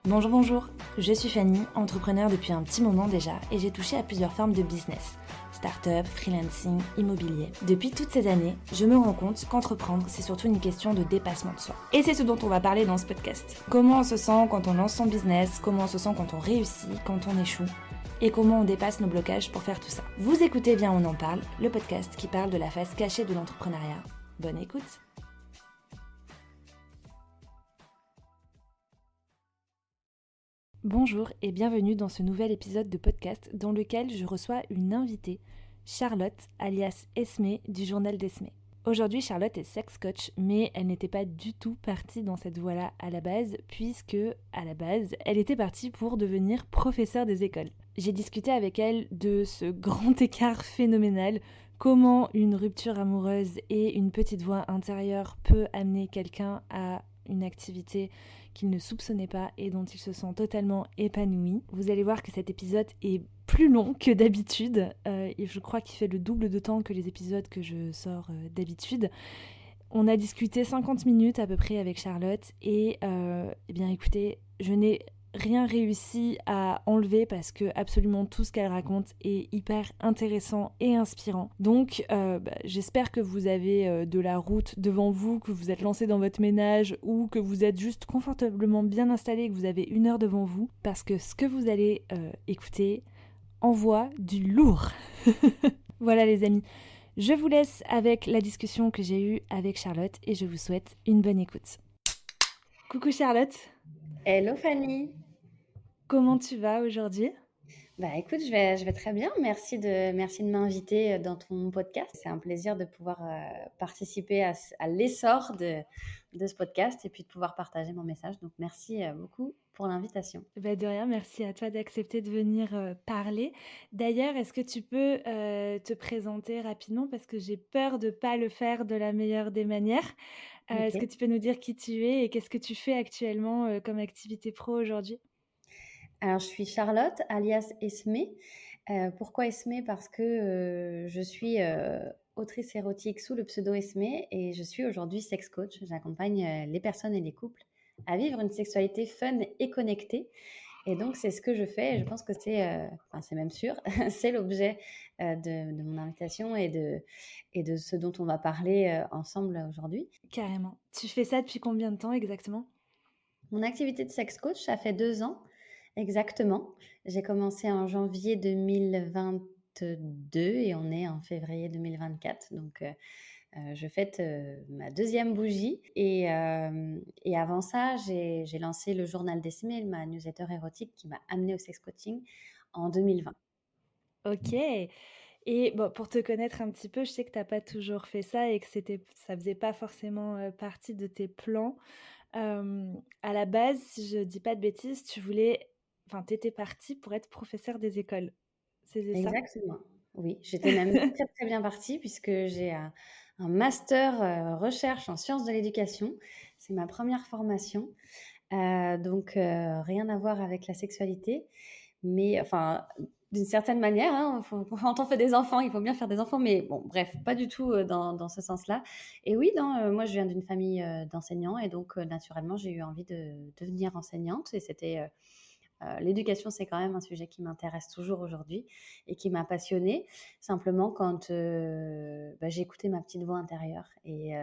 Bonjour, bonjour, je suis Fanny, entrepreneur depuis un petit moment déjà et j'ai touché à plusieurs formes de business. Start-up, freelancing, immobilier. Depuis toutes ces années, je me rends compte qu'entreprendre, c'est surtout une question de dépassement de soi. Et c'est ce dont on va parler dans ce podcast. Comment on se sent quand on lance son business, comment on se sent quand on réussit, quand on échoue, et comment on dépasse nos blocages pour faire tout ça. Vous écoutez bien On en parle, le podcast qui parle de la face cachée de l'entrepreneuriat. Bonne écoute. Bonjour et bienvenue dans ce nouvel épisode de podcast dans lequel je reçois une invitée, Charlotte, alias Esmé du journal d'Esmé. Aujourd'hui, Charlotte est sex coach, mais elle n'était pas du tout partie dans cette voie-là à la base, puisque, à la base, elle était partie pour devenir professeure des écoles. J'ai discuté avec elle de ce grand écart phénoménal, comment une rupture amoureuse et une petite voix intérieure peut amener quelqu'un à une activité qu'il ne soupçonnait pas et dont il se sent totalement épanoui. Vous allez voir que cet épisode est plus long que d'habitude et je crois qu'il fait le double de temps que les épisodes que je sors d'habitude. On a discuté 50 minutes à peu près avec Charlotte et eh bien écoutez, je n'ai rien réussi à enlever parce que absolument tout ce qu'elle raconte est hyper intéressant et inspirant. Donc j'espère que vous avez de la route devant vous, que vous êtes lancé dans votre ménage ou que vous êtes juste confortablement bien installé et que vous avez 1 heure devant vous parce que ce que vous allez écouter envoie du lourd. Voilà les amis. Je vous laisse avec la discussion que j'ai eue avec Charlotte et je vous souhaite une bonne écoute. Coucou Charlotte. Hello Fanny. Comment tu vas aujourd'hui ? Bah écoute, je vais très bien. Merci de m'inviter dans ton podcast. C'est un plaisir de pouvoir participer à l'essor de ce podcast et puis de pouvoir partager mon message. Donc merci beaucoup pour l'invitation. De rien, merci à toi d'accepter de venir parler. D'ailleurs, est-ce que tu peux te présenter rapidement parce que j'ai peur de ne pas le faire de la meilleure des manières. Est-ce que Ok. tu peux nous dire qui tu es et qu'est-ce que tu fais actuellement comme activité pro aujourd'hui ? Alors je suis Charlotte, alias Esmé. Pourquoi Esmé? Parce que je suis autrice érotique sous le pseudo Esmé et je suis aujourd'hui sex coach. J'accompagne les personnes et les couples à vivre une sexualité fun et connectée. Et donc, c'est ce que je fais. Et je pense que c'est même sûr, c'est l'objet de mon invitation et de ce dont on va parler ensemble aujourd'hui. Carrément. Tu fais ça depuis combien de temps exactement ? Mon activité de sex coach, ça fait 2 ans exactement. J'ai commencé en janvier 2022 et on est en février 2024. Donc, je fête ma deuxième bougie. Et avant ça, j'ai lancé le journal d'Esmé, ma newsletter érotique qui m'a amenée au sex coaching en 2020. Ok. Et bon, pour te connaître un petit peu, je sais que tu n'as pas toujours fait ça et que ça faisait pas forcément partie de tes plans. À la base, si je dis pas de bêtises, t'étais partie pour être professeur des écoles. C'était ça? Exactement. Oui, j'étais même très, très bien partie puisque j'ai un master recherche en sciences de l'éducation. C'est ma première formation. Donc, rien à voir avec la sexualité. Mais enfin, d'une certaine manière, hein, quand on fait des enfants, il faut bien faire des enfants. Mais bon, bref, pas du tout dans ce sens-là. Et oui, non, moi, je viens d'une famille d'enseignants. Et donc, naturellement, j'ai eu envie de devenir enseignante. Et l'éducation, c'est quand même un sujet qui m'intéresse toujours aujourd'hui et qui m'a passionnée. Simplement, quand j'ai écouté ma petite voix intérieure et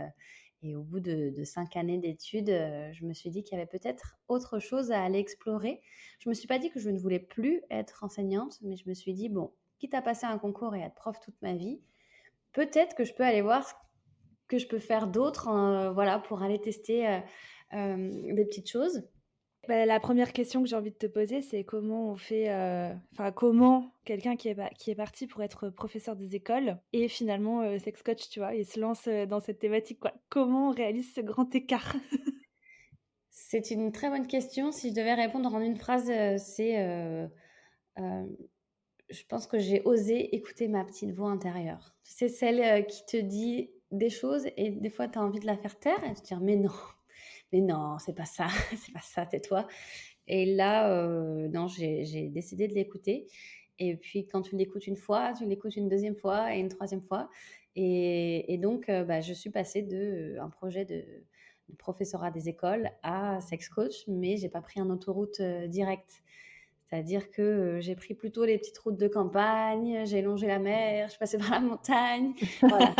au bout de 5 années d'études, je me suis dit qu'il y avait peut-être autre chose à aller explorer. Je ne me suis pas dit que je ne voulais plus être enseignante, mais je me suis dit, bon, quitte à passer un concours et être prof toute ma vie, peut-être que je peux aller voir ce que je peux faire d'autre, voilà, pour aller tester des petites choses. La première question que j'ai envie de te poser, c'est comment on fait, comment quelqu'un qui est parti pour être professeur des écoles et finalement sex coach, tu vois, et se lance dans cette thématique, quoi. Comment on réalise ce grand écart ? C'est une très bonne question. Si je devais répondre en une phrase, heu, je pense que j'ai osé écouter ma petite voix intérieure. C'est celle, qui te dit des choses et des fois tu as envie de la faire taire et de te dire: mais non, c'est pas ça, c'est pas ça, tais-toi». Et là, non, j'ai décidé de l'écouter et puis quand tu l'écoutes une fois, tu l'écoutes une deuxième fois et une troisième fois et donc je suis passée de un projet professorat des écoles à sex coach, mais j'ai pas pris un autoroute directe. C'est-à-dire que j'ai pris plutôt les petites routes de campagne, j'ai longé la mer, je passais par la montagne. Voilà.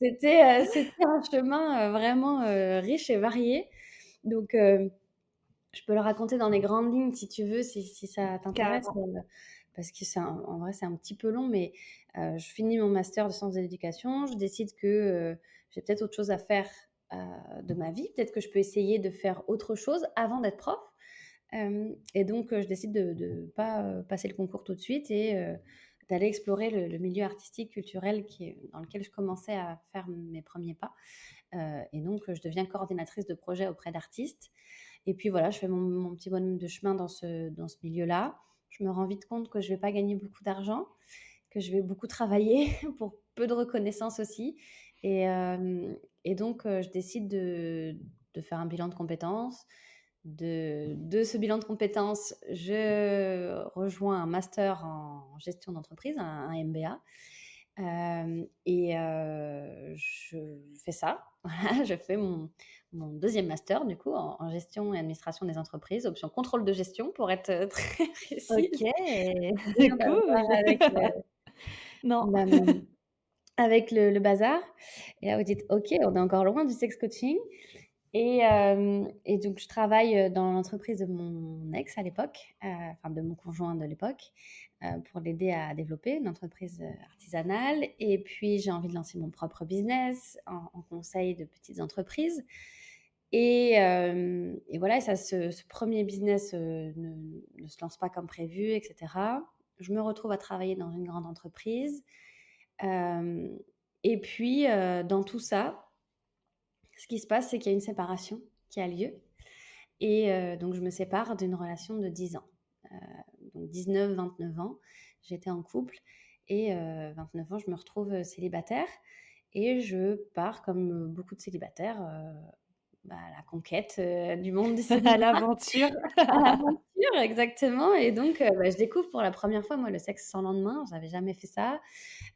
C'était un chemin vraiment riche et varié. Donc, je peux le raconter dans les grandes lignes si tu veux, si ça t'intéresse. Carrément. Parce que en vrai, c'est un petit peu long, mais je finis mon master de sciences de l'éducation. Je décide que j'ai peut-être autre chose à faire de ma vie. Peut-être que je peux essayer de faire autre chose avant d'être prof. Et donc, je décide de ne pas passer le concours tout de suite et d'aller explorer le milieu artistique, culturel dans lequel je commençais à faire mes premiers pas. Et donc, je deviens coordinatrice de projet auprès d'artistes. Et puis voilà, je fais mon petit bonhomme de chemin dans ce milieu-là. Je me rends vite compte que je ne vais pas gagner beaucoup d'argent, que je vais beaucoup travailler pour peu de reconnaissance aussi. Et donc, je décide de faire un bilan de compétences. De ce bilan de compétences, je rejoins un master en gestion d'entreprise, un MBA. Et je fais ça. Voilà, je fais mon deuxième master, du coup, en gestion et administration des entreprises, option contrôle de gestion, pour être très précise. OK, Rien à voir cool. avec Non. bah, avec le bazar. Et là, vous dites, OK, on est encore loin du sex coaching. Et donc, je travaille dans l'entreprise de mon ex à l'époque, enfin de mon conjoint de l'époque, pour l'aider à développer une entreprise artisanale. Et puis, j'ai envie de lancer mon propre business en conseil de petites entreprises. Et voilà, ce premier business ne se lance pas comme prévu, etc. Je me retrouve à travailler dans une grande entreprise. Et puis, dans tout ça, ce qui se passe, c'est qu'il y a une séparation qui a lieu. Et donc, je me sépare d'une relation de 10 ans. Donc, 19-29 ans, j'étais en couple. Et 29 ans, je me retrouve célibataire. Et je pars, comme beaucoup de célibataires, à la conquête du monde du À célibat, l'aventure. à l'aventure, exactement. Et donc, je découvre pour la première fois, moi, le sexe sans lendemain. Je n'avais jamais fait ça.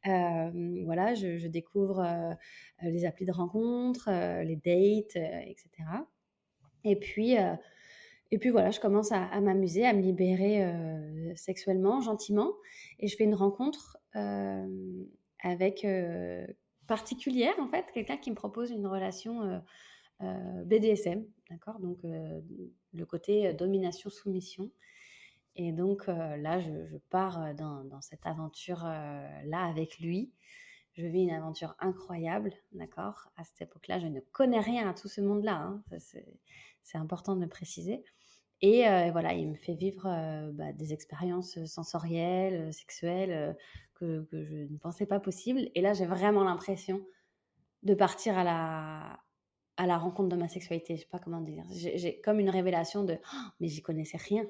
Voilà, je découvre les applis de rencontre, les dates, etc. Et puis, voilà, je commence à m'amuser, à me libérer sexuellement, gentiment. Et je fais une rencontre avec particulière, en fait, quelqu'un qui me propose une relation BDSM, d'accord? Donc, le côté domination-soumission. Et donc, là, je pars dans cette aventure-là avec lui. Je vis une aventure incroyable, d'accord? À cette époque-là, je ne connais rien à tout ce monde-là, hein. Ça, c'est important de le préciser. Et voilà, il me fait vivre des expériences sensorielles, sexuelles, que je ne pensais pas possibles. Et là, j'ai vraiment l'impression de partir à la rencontre de ma sexualité. Je sais pas comment dire. J'ai comme une révélation de «Oh, mais j'y connaissais rien».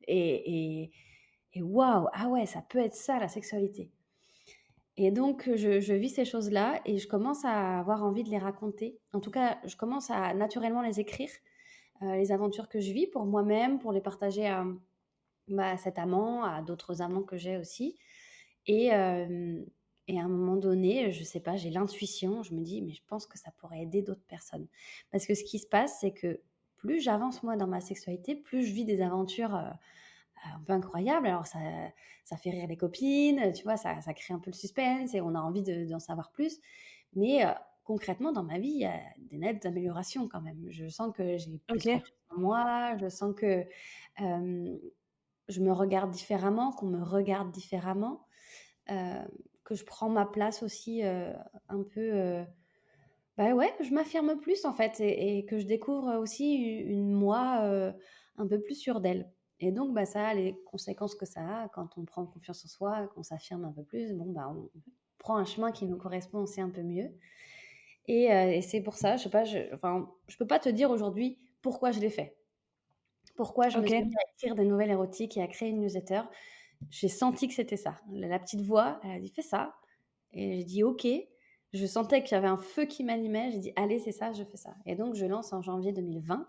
Et, et waouh, ah ouais, ça peut être ça la sexualité. Et donc, je vis ces choses-là et je commence à avoir envie de les raconter. En tout cas, je commence à naturellement les écrire, les aventures que je vis pour moi-même, pour les partager à cet amant, à d'autres amants que j'ai aussi. Et, et à un moment donné, je sais pas, j'ai l'intuition, je me dis, mais je pense que ça pourrait aider d'autres personnes. Parce que ce qui se passe, c'est que plus j'avance moi dans ma sexualité, plus je vis des aventures un peu incroyables. Alors ça fait rire les copines, tu vois, ça crée un peu le suspense et on a envie d'en savoir plus. Mais concrètement, dans ma vie, il y a des nettes améliorations quand même. Je sens que j'ai plus OK. confiance en moi, je sens que je me regarde différemment, qu'on me regarde différemment, que je prends ma place aussi un peu. Bah ouais, que je m'affirme plus en fait et que je découvre aussi une moi un peu plus sûre d'elle. Et donc, bah, ça a les conséquences que ça a quand on prend confiance en soi, qu'on s'affirme un peu plus. Bon, bah, on prend un chemin qui nous correspond aussi un peu mieux. Et c'est pour ça, je sais pas, enfin, je peux pas te dire aujourd'hui pourquoi je l'ai fait. Pourquoi je me suis OK. mis à écrire des nouvelles érotiques et à créer une newsletter. J'ai senti que c'était ça. La petite voix, elle a dit: «Fais ça». Et j'ai dit: «OK». Je sentais qu'il y avait un feu qui m'animait. J'ai dit: «Allez, c'est ça, je fais ça». Et donc je lance en janvier 2020,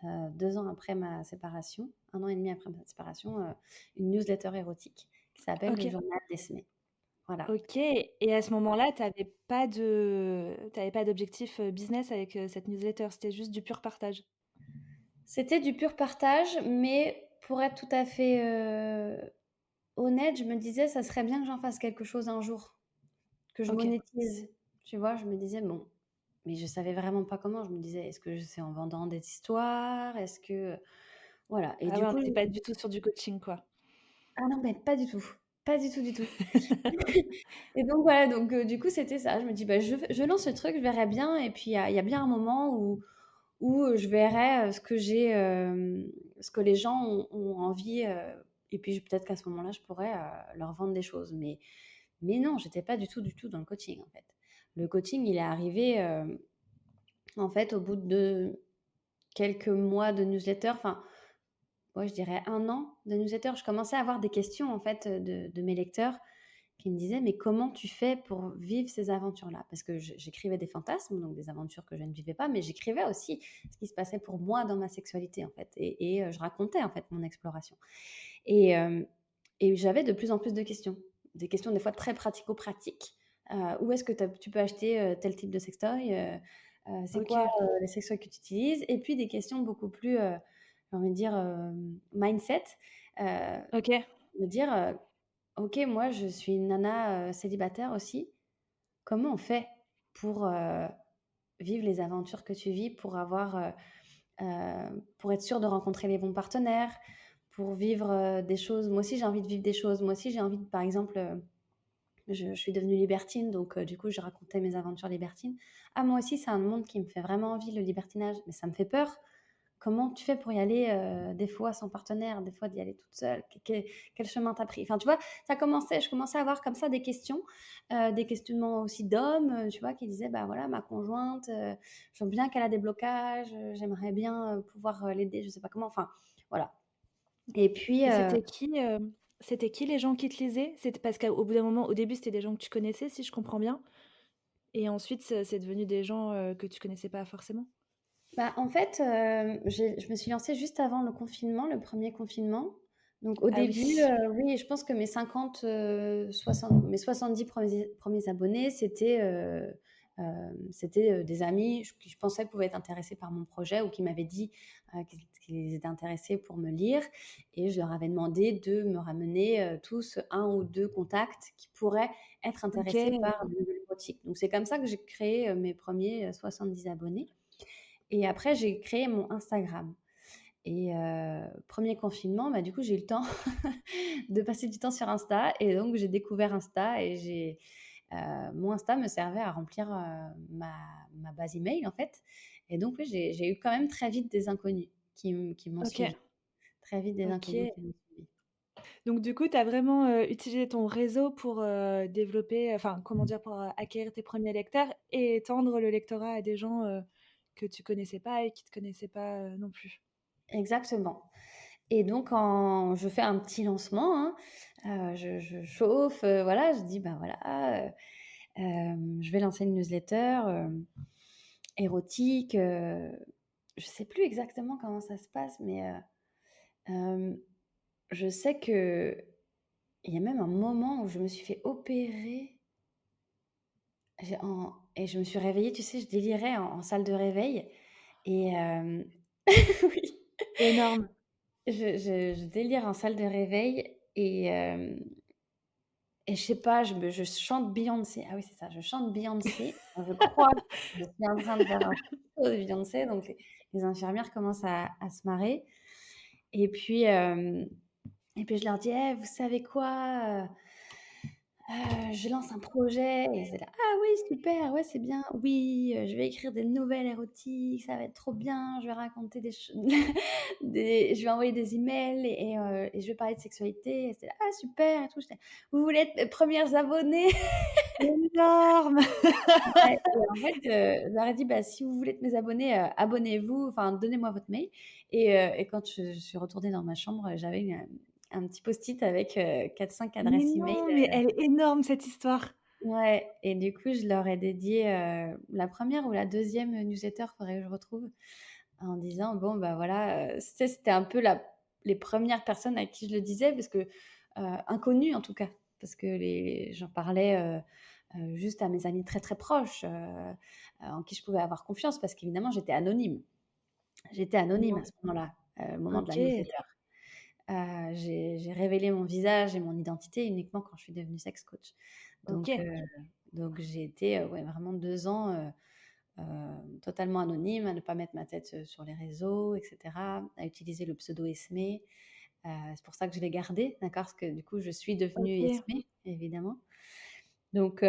2 ans après ma séparation, 1 an et demi après ma séparation, une newsletter érotique qui s'appelle Le OK. Journal d'Esmé. Voilà. OK, et à ce moment-là, tu avais pas d'objectif, business avec, cette newsletter? C'était juste du pur partage? C'était du pur partage, mais pour être tout à fait, honnête, je me disais: «Ça serait bien que j'en fasse quelque chose un jour, que je OK. monétise». Tu vois? Je me disais: «Bon», mais je savais vraiment pas comment. Je me disais: «Est-ce que c'est en vendant des histoires? Est-ce que» voilà, et Ah du ouais, on coup, n'était pas du tout sur du coaching, quoi. ah non, mais pas du tout, pas du tout, du tout. Et donc voilà, donc du coup, c'était ça. Je me dis: «Bah, je lance ce truc, je verrai bien, et puis il y a bien un moment où je verrai, ce que les gens ont envie, et puis peut-être qu'à ce moment-là, je pourrais, leur vendre des choses». Mais non, j'étais pas du tout dans le coaching, en fait. Le coaching, il est arrivé, en fait, au bout de quelques mois de newsletter, enfin, ouais, je dirais 1 an de newsletter. Je commençais à avoir des questions, en fait, de mes lecteurs qui me disaient: «Mais comment tu fais pour vivre ces aventures-là?» Parce que j'écrivais des fantasmes, donc des aventures que je ne vivais pas, mais j'écrivais aussi ce qui se passait pour moi dans ma sexualité, en fait, et je racontais, en fait, mon exploration, et j'avais de plus en plus de questions. Des questions des fois très pratico-pratiques. Où est-ce que tu peux acheter, tel type de sextoy? C'est quoi, OK. les sextoys que tu utilises? Et puis des questions beaucoup plus, j'ai envie de dire, mindset. Heu, OK. Me dire, OK, moi je suis une nana, célibataire aussi. Comment on fait pour, vivre les aventures que tu vis, pour avoir, pour être sûre de rencontrer les bons partenaires, pour vivre, des choses. Moi aussi j'ai envie de vivre des choses. Moi aussi j'ai envie de, par exemple, je suis devenue libertine, donc du coup je racontais mes aventures libertines. Ah, moi aussi c'est un monde qui me fait vraiment envie, le libertinage, mais ça me fait peur. Comment tu fais pour y aller, des fois sans partenaire, des fois d'y aller toute seule? Quel chemin tu as pris? Enfin, tu vois? Je commençais à avoir comme ça des questions, des questionnements aussi d'hommes, tu vois? Qui disaient: «Bah, voilà, ma conjointe, je vois bien qu'elle a des blocages, j'aimerais bien, pouvoir, l'aider, je sais pas comment». Enfin, voilà, et puis, Et c'était qui les gens qui te lisaient? C'était parce qu'au bout d'un moment, au début, c'était des gens que tu connaissais, si je comprends bien? Et ensuite, c'est devenu des gens, que tu connaissais pas forcément? bah, en fait, je me suis lancée juste avant le confinement, le premier confinement. Donc au Ah début, oui. oui, je pense que mes 50, 60 mes 70 premiers abonnés, c'était, des amis qui je pensais pouvaient être intéressés par mon projet, ou qui m'avaient dit, qu'ils étaient intéressés pour me lire, et je leur avais demandé de me ramener, tous un ou 2 contacts qui pourraient être intéressés OK. par de l'érotique. Donc c'est comme ça que j'ai créé, mes premiers ers 70 abonnés. Et après, j'ai créé mon Instagram, et 1er confinement, bah, du coup, j'ai eu le temps de passer du temps sur Insta, et donc j'ai découvert Insta, et mon Insta me servait à remplir, ma base email, en fait, et donc oui, j'ai eu quand même très vite des inconnus qui m'ont OK. suivie. Très vite des inconnus OK. qui m'ont suivie. Donc du coup, tu as vraiment, utilisé ton réseau pour, développer, enfin, comment dire? Pour, acquérir tes premiers lecteurs et étendre le lectorat à des gens, que tu connaissais pas et qui te connaissaient pas, non plus. Exactement, et donc quand je fais un petit lancement, hein, je chauffe, voilà, je dis: «Ben, voilà, je vais lancer une newsletter, érotique», je sais plus exactement comment ça se passe, mais hem, je sais qu'il y a même un moment où je me suis fait opérer, et je me suis réveillée, tu sais, je délirais en salle de réveil, et oui, Énorme. je délire en salle de réveil, et je sais pas, je chante Beyoncé. Ah oui, c'est ça, je chante Beyoncé. Je crois que je suis en train de faire un show de Beyoncé, donc les infirmières commencent à se marrer, et puis, je leur dis: «Eh, vous savez quoi? Je lance un projet», et c'est là: «Ah oui, super, ouais, c'est bien. Oui, je vais écrire des nouvelles érotiques, ça va être trop bien, je vais raconter des ch je vais envoyer des emails, et je vais parler de sexualité», et c'est là: «Ah super et tout». J'étais: «Vous voulez être mes premières abonnées?» Énorme! Ouais, et en fait, je leur ai dit: «Bah, si vous voulez être mes abonnés, abonnez-vous, enfin donnez-moi votre mail», et quand je suis retournée dans ma chambre, j'avais un petit post-it avec, 4-5 Mais adresses email. non, mais elle est énorme cette histoire! Ouais, et du coup, je leur ai dédié, la première ou la deuxième newsletter, faudrait que je retrouve, en disant: «Bon, bah, voilà», tu sais, c'était un peu les premières personnes à qui je le disais, parce que, inconnues en tout cas. parce que j'en parlais juste à mes amis très très proches, en qui je pouvais avoir confiance, parce qu'évidemment j'étais anonyme. J'étais anonyme à ce moment-là, au moment de la OK, newsletter. J'ai révélé mon visage et mon identité uniquement quand je suis devenue sex coach. Donc, OK. donc j'ai été ouais, vraiment 2 ans totalement anonyme, à ne pas mettre ma tête sur les réseaux, etc., à utiliser le pseudo Esmé. C'est pour ça que je l'ai gardé, d'accord, parce que du coup, je suis devenue OK. Esmé, évidemment. Donc,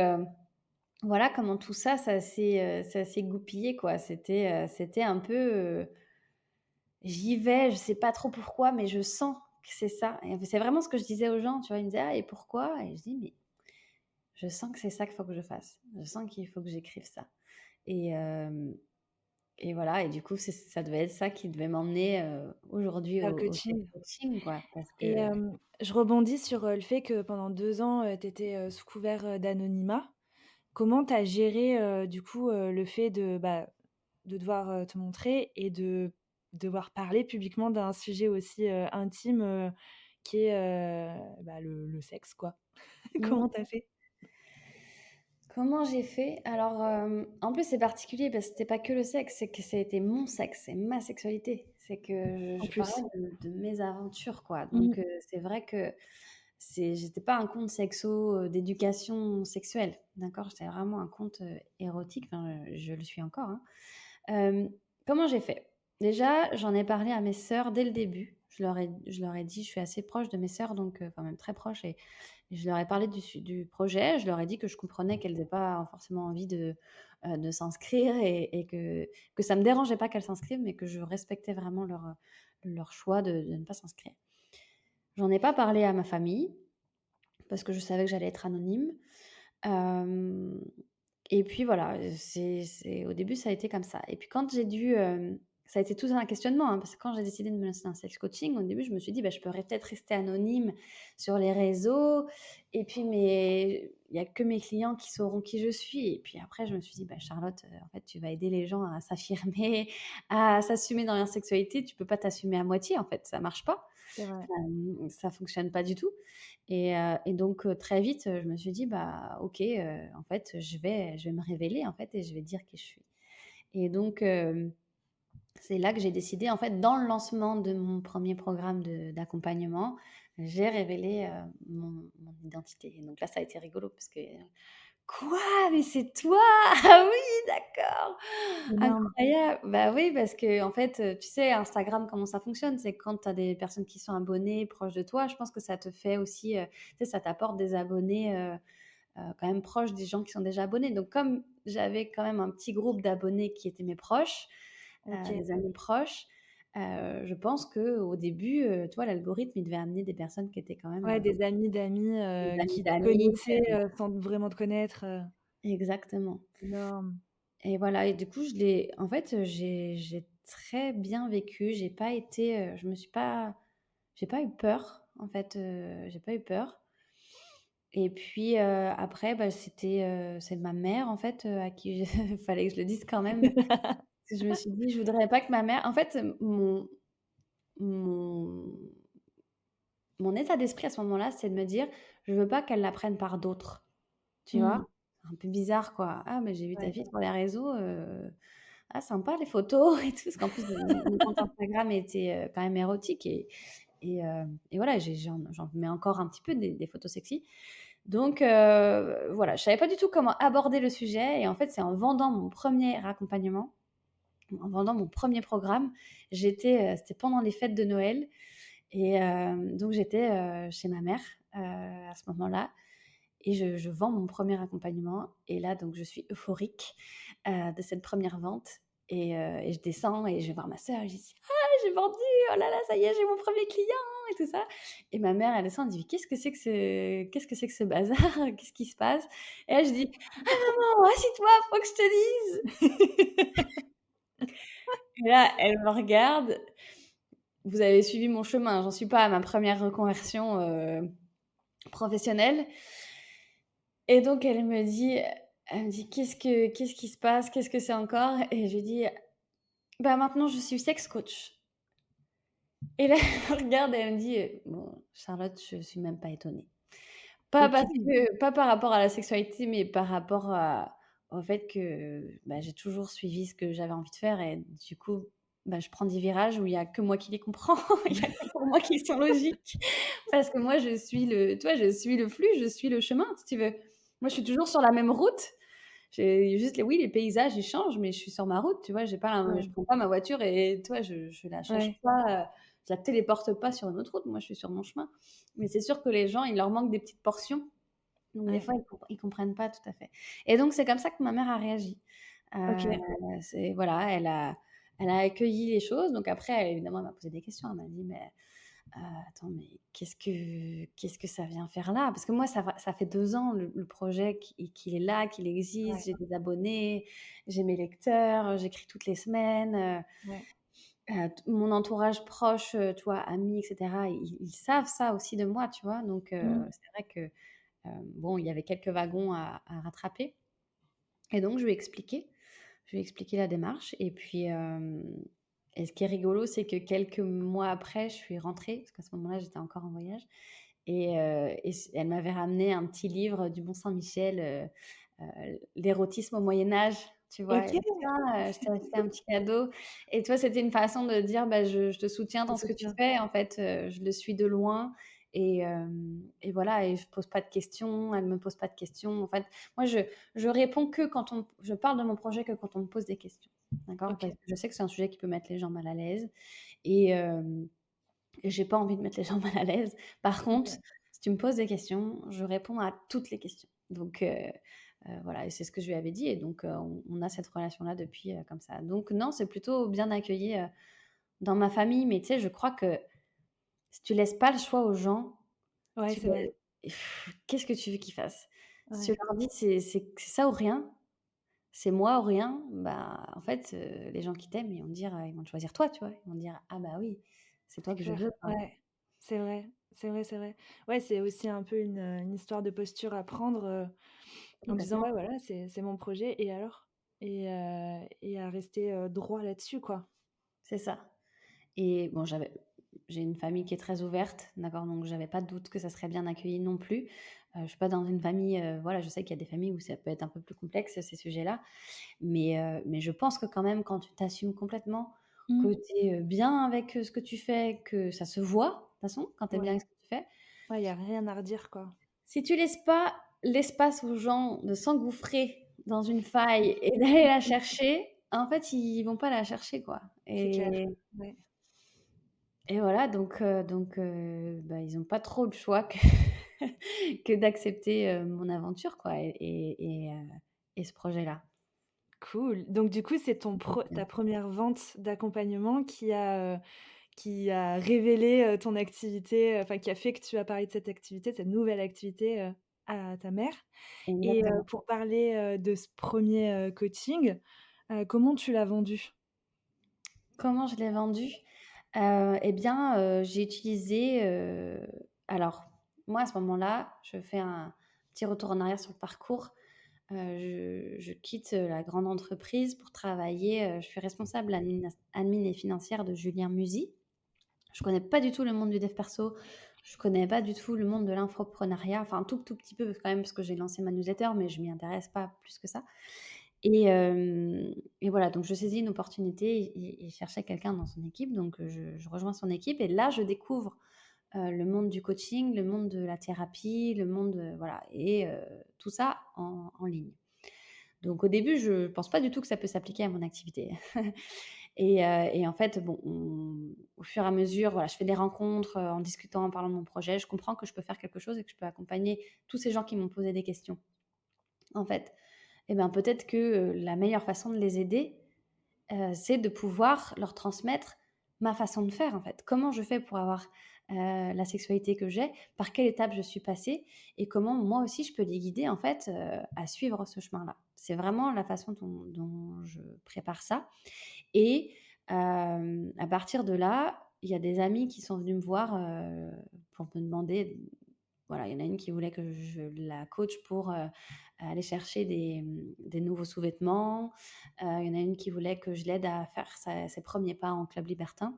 voilà comment tout ça, ça s'est goupillé, quoi. C'était un peu, j'y vais, je sais pas trop pourquoi, mais je sens que c'est ça. Et c'est vraiment ce que je disais aux gens, tu vois. Ils me disaient: «Ah, et pourquoi?» Et je dis: «Mais je sens que c'est ça qu'il faut que je fasse. Je sens qu'il faut que j'écrive ça». Et, et voilà, et du coup, ça devait être ça qui devait m'emmener aujourd'hui Vers le au sex coaching. coaching, quoi. Parce Et que je rebondis sur, le fait que pendant 2 ans, tu étais, sous couvert, d'anonymat. Comment tu as géré, du coup, le fait de devoir, te montrer et de devoir parler publiquement d'un sujet aussi, intime, qui est, le sexe, quoi? mmh, Comment tu as fait? comment j'ai fait? Alors, en plus, c'est particulier parce que c'était pas que le sexe, c'est que c'était mon sexe, c'est ma sexualité. C'est que En je parlais plus. de mes aventures, quoi. Mmh. Donc, c'est vrai que j'étais pas un compte sexo, d'éducation sexuelle, d'accord? J'étais vraiment un compte, érotique, enfin, je le suis encore, hein. Comment j'ai fait? Déjà, j'en ai parlé à mes sœurs dès le début. Je leur ai dit, je suis assez proche de mes sœurs, donc enfin même très proche, et je leur ai parlé du projet. Je leur ai dit que je comprenais qu'elles aient pas forcément envie de s'inscrire, et que ça me dérangeait pas qu'elles s'inscrivent, mais que je respectais vraiment leur choix de ne pas s'inscrire. J'en ai pas parlé à ma famille parce que je savais que j'allais être anonyme. Hem Et puis voilà, c'est au début, ça a été comme ça. Et puis quand j'ai dû, ça a été tout un questionnement, hein, parce que quand j'ai décidé de me lancer dans le sex coaching, au début, je me suis dit: «Bah, je pourrais peut-être rester anonyme sur les réseaux, et puis mais il y a que mes clients qui sauront qui je suis». Et puis après, je me suis dit: «Bah, Charlotte, en fait, tu vas aider les gens à s'affirmer, à s'assumer dans leur sexualité. Tu peux pas t'assumer à moitié, en fait, ça marche pas». C'est vrai. Ça fonctionne pas du tout. Et donc très vite, je me suis dit: «Bah, OK, en fait, je vais me révéler, en fait, et je vais dire qui je suis». Et donc c'est là que j'ai décidé, en fait, dans le lancement de mon premier programme d'accompagnement, j'ai révélé, mon identité. Et donc là, ça a été rigolo parce que: «Quoi? Mais c'est toi? Ah oui, d'accord! Énorme. Incroyable!» Bah oui, parce que en fait, tu sais, Instagram, comment ça fonctionne? C'est que quand tu as des personnes qui sont abonnées, proches de toi, je pense que ça te fait aussi, tu sais, ça t'apporte des abonnés, quand même proches des gens qui sont déjà abonnés. Donc comme j'avais quand même un petit groupe d'abonnés qui étaient mes proches, OK. des amis proches, je pense qu'au début, tu vois, l'algorithme, il devait amener des personnes qui étaient quand même, Ouais, des amis d'amis, des amis qui te d'amis. connaissaient, sans vraiment te connaître, Exactement. énorme. Et voilà, et du coup, en fait, j'ai très bien vécu. J'ai pas été, j'ai pas eu peur, en fait, j'ai pas eu peur. Et puis, après, bah, c'est ma mère, en fait, à qui il fallait que je le dise quand même. Parce que je me suis dit: «Je voudrais pas que ma mère», en fait, mon mon état d'esprit à ce moment-là, c'est de me dire: «Je veux pas qu'elle l'apprenne par d'autres». Tu vois? Mmh. Un peu bizarre, quoi. «Ah, mais j'ai vu ta Ouais. fille sur les réseaux, ah sympa les photos et tout». Parce qu'en plus mon compte Instagram était, quand même érotique, et voilà, j'en mets encore un petit peu des photos sexy. Donc voilà, je savais pas du tout comment aborder le sujet, et en fait, c'est en vendant mon premier accompagnement, en vendant mon premier programme, c'était pendant les fêtes de Noël. Et donc j'étais, chez ma mère, à ce moment-là, et je vends mon premier accompagnement, et là, donc je suis euphorique, de cette première vente. Et je descends et je vais voir ma sœur et je dis: «Ah, j'ai vendu! Oh là là, ça y est, j'ai mon premier client!» et tout ça. Et ma mère, elle descend, elle dit: Qu'est-ce que c'est que ce bazar? Qu'est-ce qui se passe?» Et là, je dis: «Ah maman, assieds-toi, faut que je te dise!» Et là, elle me regarde. Vous avez suivi mon chemin, j'en suis pas à ma première reconversion, professionnelle. Et donc elle me dit: «Qu'est-ce qui se passe? Qu'est-ce que c'est encore?» Et je lui dis: «Bah, maintenant je suis sex coach». Et là, elle me regarde et elle me dit: «Bon, Charlotte, je suis même pas étonnée. Parce OK. que pas par rapport à la sexualité, mais par rapport au fait que, bah, j'ai toujours suivi ce que j'avais envie de faire et du coup, bah, je prends des virages où il y a que moi qui les comprends. Il y a que pour moi qui sont logiques. Parce que moi, je suis le flux, je suis le chemin, si tu veux. Moi, je suis toujours sur la même route. J'ai juste les paysages, ils changent, mais je suis sur ma route, tu vois? Je Ouais, prends pas ma voiture et tu vois, je la change ouais, pas, je la téléporte pas sur une autre route. Moi, je suis sur mon chemin. Mais c'est sûr que les gens, il leur manque des petites portions. Donc des ouais. fois, ils comprennent pas tout à fait. Et donc c'est comme ça que ma mère a réagi. Heu, OK. c'est voilà, elle a accueilli les choses. Donc après, évidemment, elle m'a posé des questions. Elle m'a dit: «Mais, attends, mais qu'est-ce que ça vient faire là?» Parce que moi, ça fait 2 ans le projet qu'il est là, qu'il existe. Ouais, J'ai des abonnés, j'ai mes lecteurs, j'écris toutes les semaines, ouais. t mon entourage proche, tu vois, amis et cetera, ils savent ça aussi de moi, tu vois? Donc Mmh. c'est vrai que bon, il y avait quelques wagons à rattraper et donc je lui ai expliqué. Je lui ai expliqué la démarche et puis, et ce qui est rigolo, c'est que quelques mois après, je suis rentrée, parce qu'à ce moment-là, j'étais encore en voyage et elle m'avait ramené un petit livre du Mont Saint-Michel, «L'érotisme au Moyen Âge», tu vois? Elle OK! m'a dit: «Ah, je t'ai acheté un petit cadeau» et tu vois, c'était une façon de dire: «Bah, je te soutiens Je dans te ce que tu soutiens. fais. En fait, je le suis de loin et voilà et je pose pas de questions, elle me pose pas de questions». En fait, moi, je réponds que quand je parle de mon projet que quand on me pose des questions, d'accord? Parce OK. que je sais que c'est un sujet qui peut mettre les gens mal à l'aise et j'ai pas envie de mettre les gens mal à l'aise. Par contre, Ouais. si tu me poses des questions, je réponds à toutes les questions. Donc voilà et c'est ce que je lui avais dit et donc on a cette relation-là depuis, comme ça. Donc non, c'est plutôt bien accueilli, dans ma famille, mais tu sais, je crois que si tu laisses pas le choix aux gens, Ouais, tu c'est le vrai. qu'est-ce que tu veux qu'ils fassent? Si tu Ouais, leur dis: «C'est ça ou rien, c'est moi ou rien», bah, en fait, les gens qui t'aiment, ils vont te choisir toi, tu vois? Ils vont dire: «Ah bah oui, c'est c'est toi que je clair. veux, quoi». Ouais, c'est vrai, c'est vrai, c'est vrai. Ouais, c'est aussi un peu une histoire de posture à prendre, en disant: Complètement. «Ouais, voilà, c'est mon projet et alors?» Et à rester, droit là-dessus, quoi. C'est ça. Et bon, j'ai une famille qui est très ouverte, d'accord? Donc j'avais pas de doute que ça serait bien accueilli non plus. Je suis pas dans une famille, voilà, je sais qu'il y a des familles où ça peut être un peu plus complexe ces sujets-là, mais je pense que quand même quand tu t'assumes complètement, que Mmh. tu es, bien avec, ce que tu fais, que ça se voit, de toute façon, quand tu es bien Ouais. avec ce que tu fais. Ouais, il y a rien à redire, quoi. Si tu laisses pas l'espace aux gens de s'engouffrer dans une faille et d'aller la chercher, en fait, ils vont pas la chercher, quoi C'est clair. Ouais. et voilà, bah, ils ont pas trop le choix que que d'accepter, mon aventure quoi et ce projet-là. Cool. Donc du coup, c'est ta première vente d'accompagnement qui a révélé, ton activité, enfin qui a fait que tu as parlé de cette activité, de cette nouvelle activité, à ta mère et Exactement. pour parler, de ce premier coaching, comment tu l'as vendu? Comment je l'ai vendu? Et bien, j'ai utilisé, alors moi à ce moment-là, je fais un petit retour en arrière sur le parcours. Je quitte, la grande entreprise pour travailler, je suis responsable admin et financière de Julien Musi. Je connais pas du tout le monde du dev perso, je connais pas du tout le monde de l'infoprenariat, enfin un tout petit peu quand même parce que j'ai lancé ma newsletter, mais je m'y intéresse pas plus que ça et voilà, donc je saisis une opportunité, il cherchait quelqu'un dans son équipe, donc je rejoins son équipe et là je découvre, le monde du coaching, le monde de la thérapie, le monde, voilà et tout ça en ligne. Donc au début, je pense pas du tout que ça peut s'appliquer à mon activité. Et en fait, bon, au fur et à mesure, voilà, je fais des rencontres, en discutant, en parlant de mon projet, je comprends que je peux faire quelque chose et que je peux accompagner tous ces gens qui m'ont posé des questions, en fait. Et ben, peut-être que, la meilleure façon de les aider, c'est de pouvoir leur transmettre ma façon de faire, en fait. Comment je fais pour avoir, la sexualité que j'ai? Par quelle étape je suis passée? Et comment moi aussi je peux les guider, en fait, à suivre ce chemin-là. C'est vraiment la façon dont je prépare ça et à partir de là, il y a des amis qui sont venus me voir, pour me demander voilà, il y en a une qui voulait que je la coach pour, aller chercher des nouveaux sous-vêtements. Il y en a une qui voulait que je l'aide à faire ses premiers pas en club libertin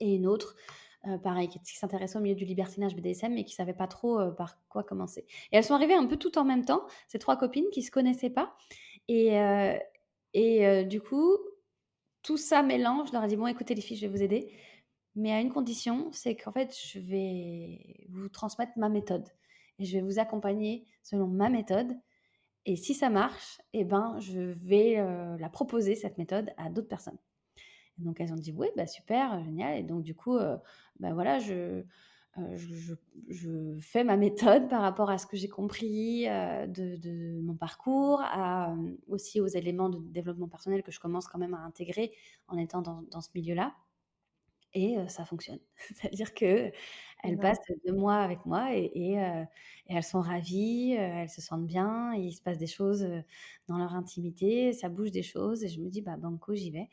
et une autre, pareil, qui s'intéressaient au milieu du libertinage BDSM, mais qui ne savaient pas trop, par quoi commencer. Et elles sont arrivées un peu toutes en même temps, ces 3 copines qui ne se connaissaient pas et du coup, tout ça mélange. Je leur ai dit: «Bon écoutez les filles, je vais vous aider, mais à une condition, c'est qu'en fait, je vais vous transmettre ma méthode et je vais vous accompagner selon ma méthode et si ça marche et ben, je vais, la proposer cette méthode à d'autres personnes». Donc elles ont dit: «Oui, bah, super, génial» et donc du coup, bah, voilà, je fais ma méthode par rapport à ce que j'ai compris, de mon parcours, aussi aux éléments de développement personnel que je commence quand même à intégrer en étant dans ce milieu-là et ça fonctionne. C'est-à-dire qu'elles Énorme. passent 2 mois avec moi et elles sont ravies, elles se sentent bien, il se passe des choses, dans leur intimité, ça bouge des choses et je me dis: «Bah, banco, j'y vais»